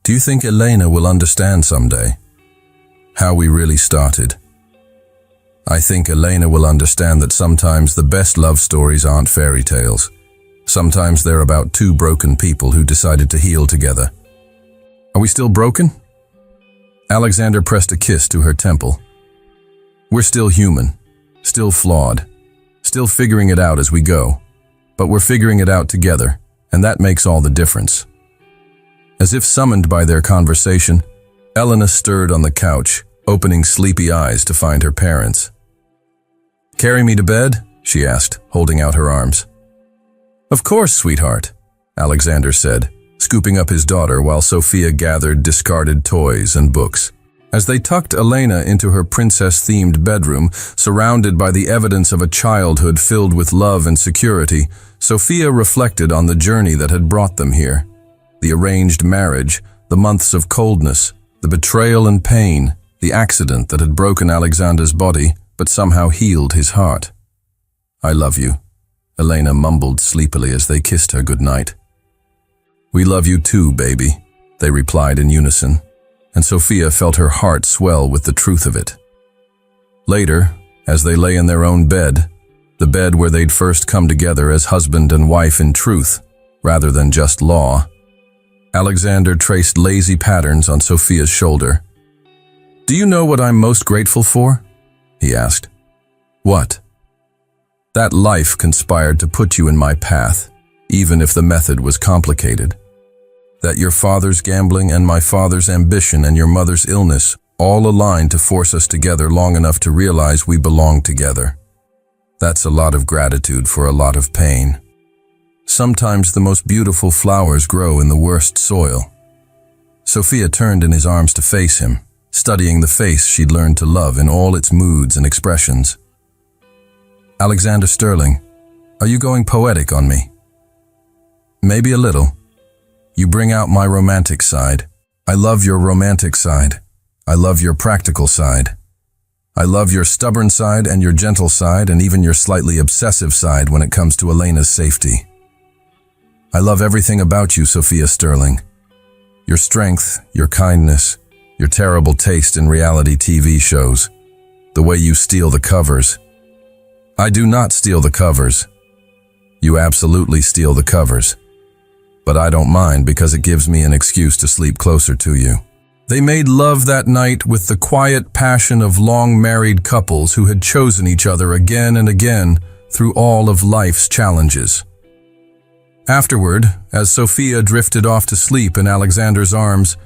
"Do you think Elena will understand someday how we really started? I think Elena will understand that sometimes the best love stories aren't fairy tales. Sometimes they're about two broken people who decided to heal together." "Are we still broken?" Alexander pressed a kiss to her temple. "We're still human, still flawed, still figuring it out as we go. But we're figuring it out together, and that makes all the difference." As if summoned by their conversation, Elena stirred on the couch, opening sleepy eyes to find her parents. "Carry me to bed?" she asked, holding out her arms. "Of course, sweetheart," Alexander said, scooping up his daughter while Sophia gathered discarded toys and books. As they tucked Elena into her princess-themed bedroom, surrounded by the evidence of a childhood filled with love and security, Sophia reflected on the journey that had brought them here. The arranged marriage, the months of coldness, the betrayal and pain, the accident that had broken Alexander's body, but somehow healed his heart. "I love you," Elena mumbled sleepily as they kissed her goodnight. "We love you too, baby," they replied in unison, and Sophia felt her heart swell with the truth of it. Later, as they lay in their own bed, the bed where they'd first come together as husband and wife in truth, rather than just law, Alexander traced lazy patterns on Sophia's shoulder. "Do you know what I'm most grateful for?" he asked. "What?" "That life conspired to put you in my path, even if the method was complicated. That your father's gambling and my father's ambition and your mother's illness all aligned to force us together long enough to realize we belong together. That's a lot of gratitude for a lot of pain. Sometimes the most beautiful flowers grow in the worst soil." Sophia turned in his arms to face him, studying the face she'd learned to love in all its moods and expressions. "Alexander Sterling, are you going poetic on me?" "Maybe a little. You bring out my romantic side. I love your romantic side. I love your practical side. I love your stubborn side and your gentle side and even your slightly obsessive side when it comes to Elena's safety. I love everything about you, Sophia Sterling. Your strength, your kindness, your terrible taste in reality TV shows, the way you steal the covers. I do not steal the covers. You absolutely steal the covers. But I don't mind because it gives me an excuse to sleep closer to you. They made love that night with the quiet passion of long-married couples who had chosen each other again and again through all of life's challenges. Afterward, as Sophia drifted off to sleep in Alexander's arms,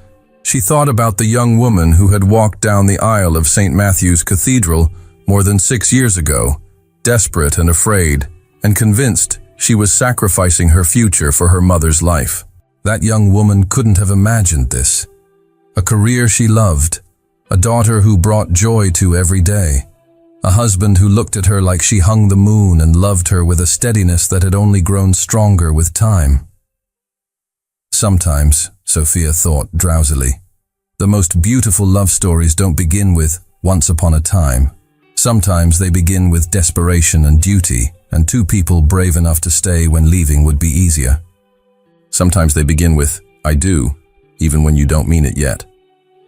she thought about the young woman who had walked down the aisle of St. Matthew's Cathedral more than 6 years ago, desperate and afraid, and convinced she was sacrificing her future for her mother's life. That young woman couldn't have imagined this. A career she loved, a daughter who brought joy to every day, a husband who looked at her like she hung the moon and loved her with a steadiness that had only grown stronger with time. Sometimes, Sophia thought drowsily, the most beautiful love stories don't begin with "once upon a time." Sometimes they begin with desperation and duty, and two people brave enough to stay when leaving would be easier. Sometimes they begin with "I do," even when you don't mean it yet.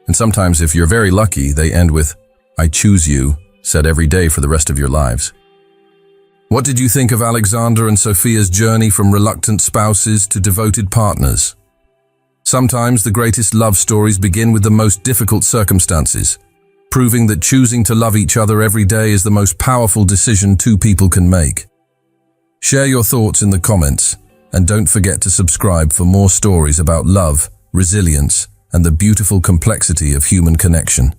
And sometimes, if you're very lucky, they end with "I choose you," said every day for the rest of your lives. What did you think of Alexander and Sophia's journey from reluctant spouses to devoted partners? Sometimes the greatest love stories begin with the most difficult circumstances, proving that choosing to love each other every day is the most powerful decision two people can make. Share your thoughts in the comments, and don't forget to subscribe for more stories about love, resilience, and the beautiful complexity of human connection.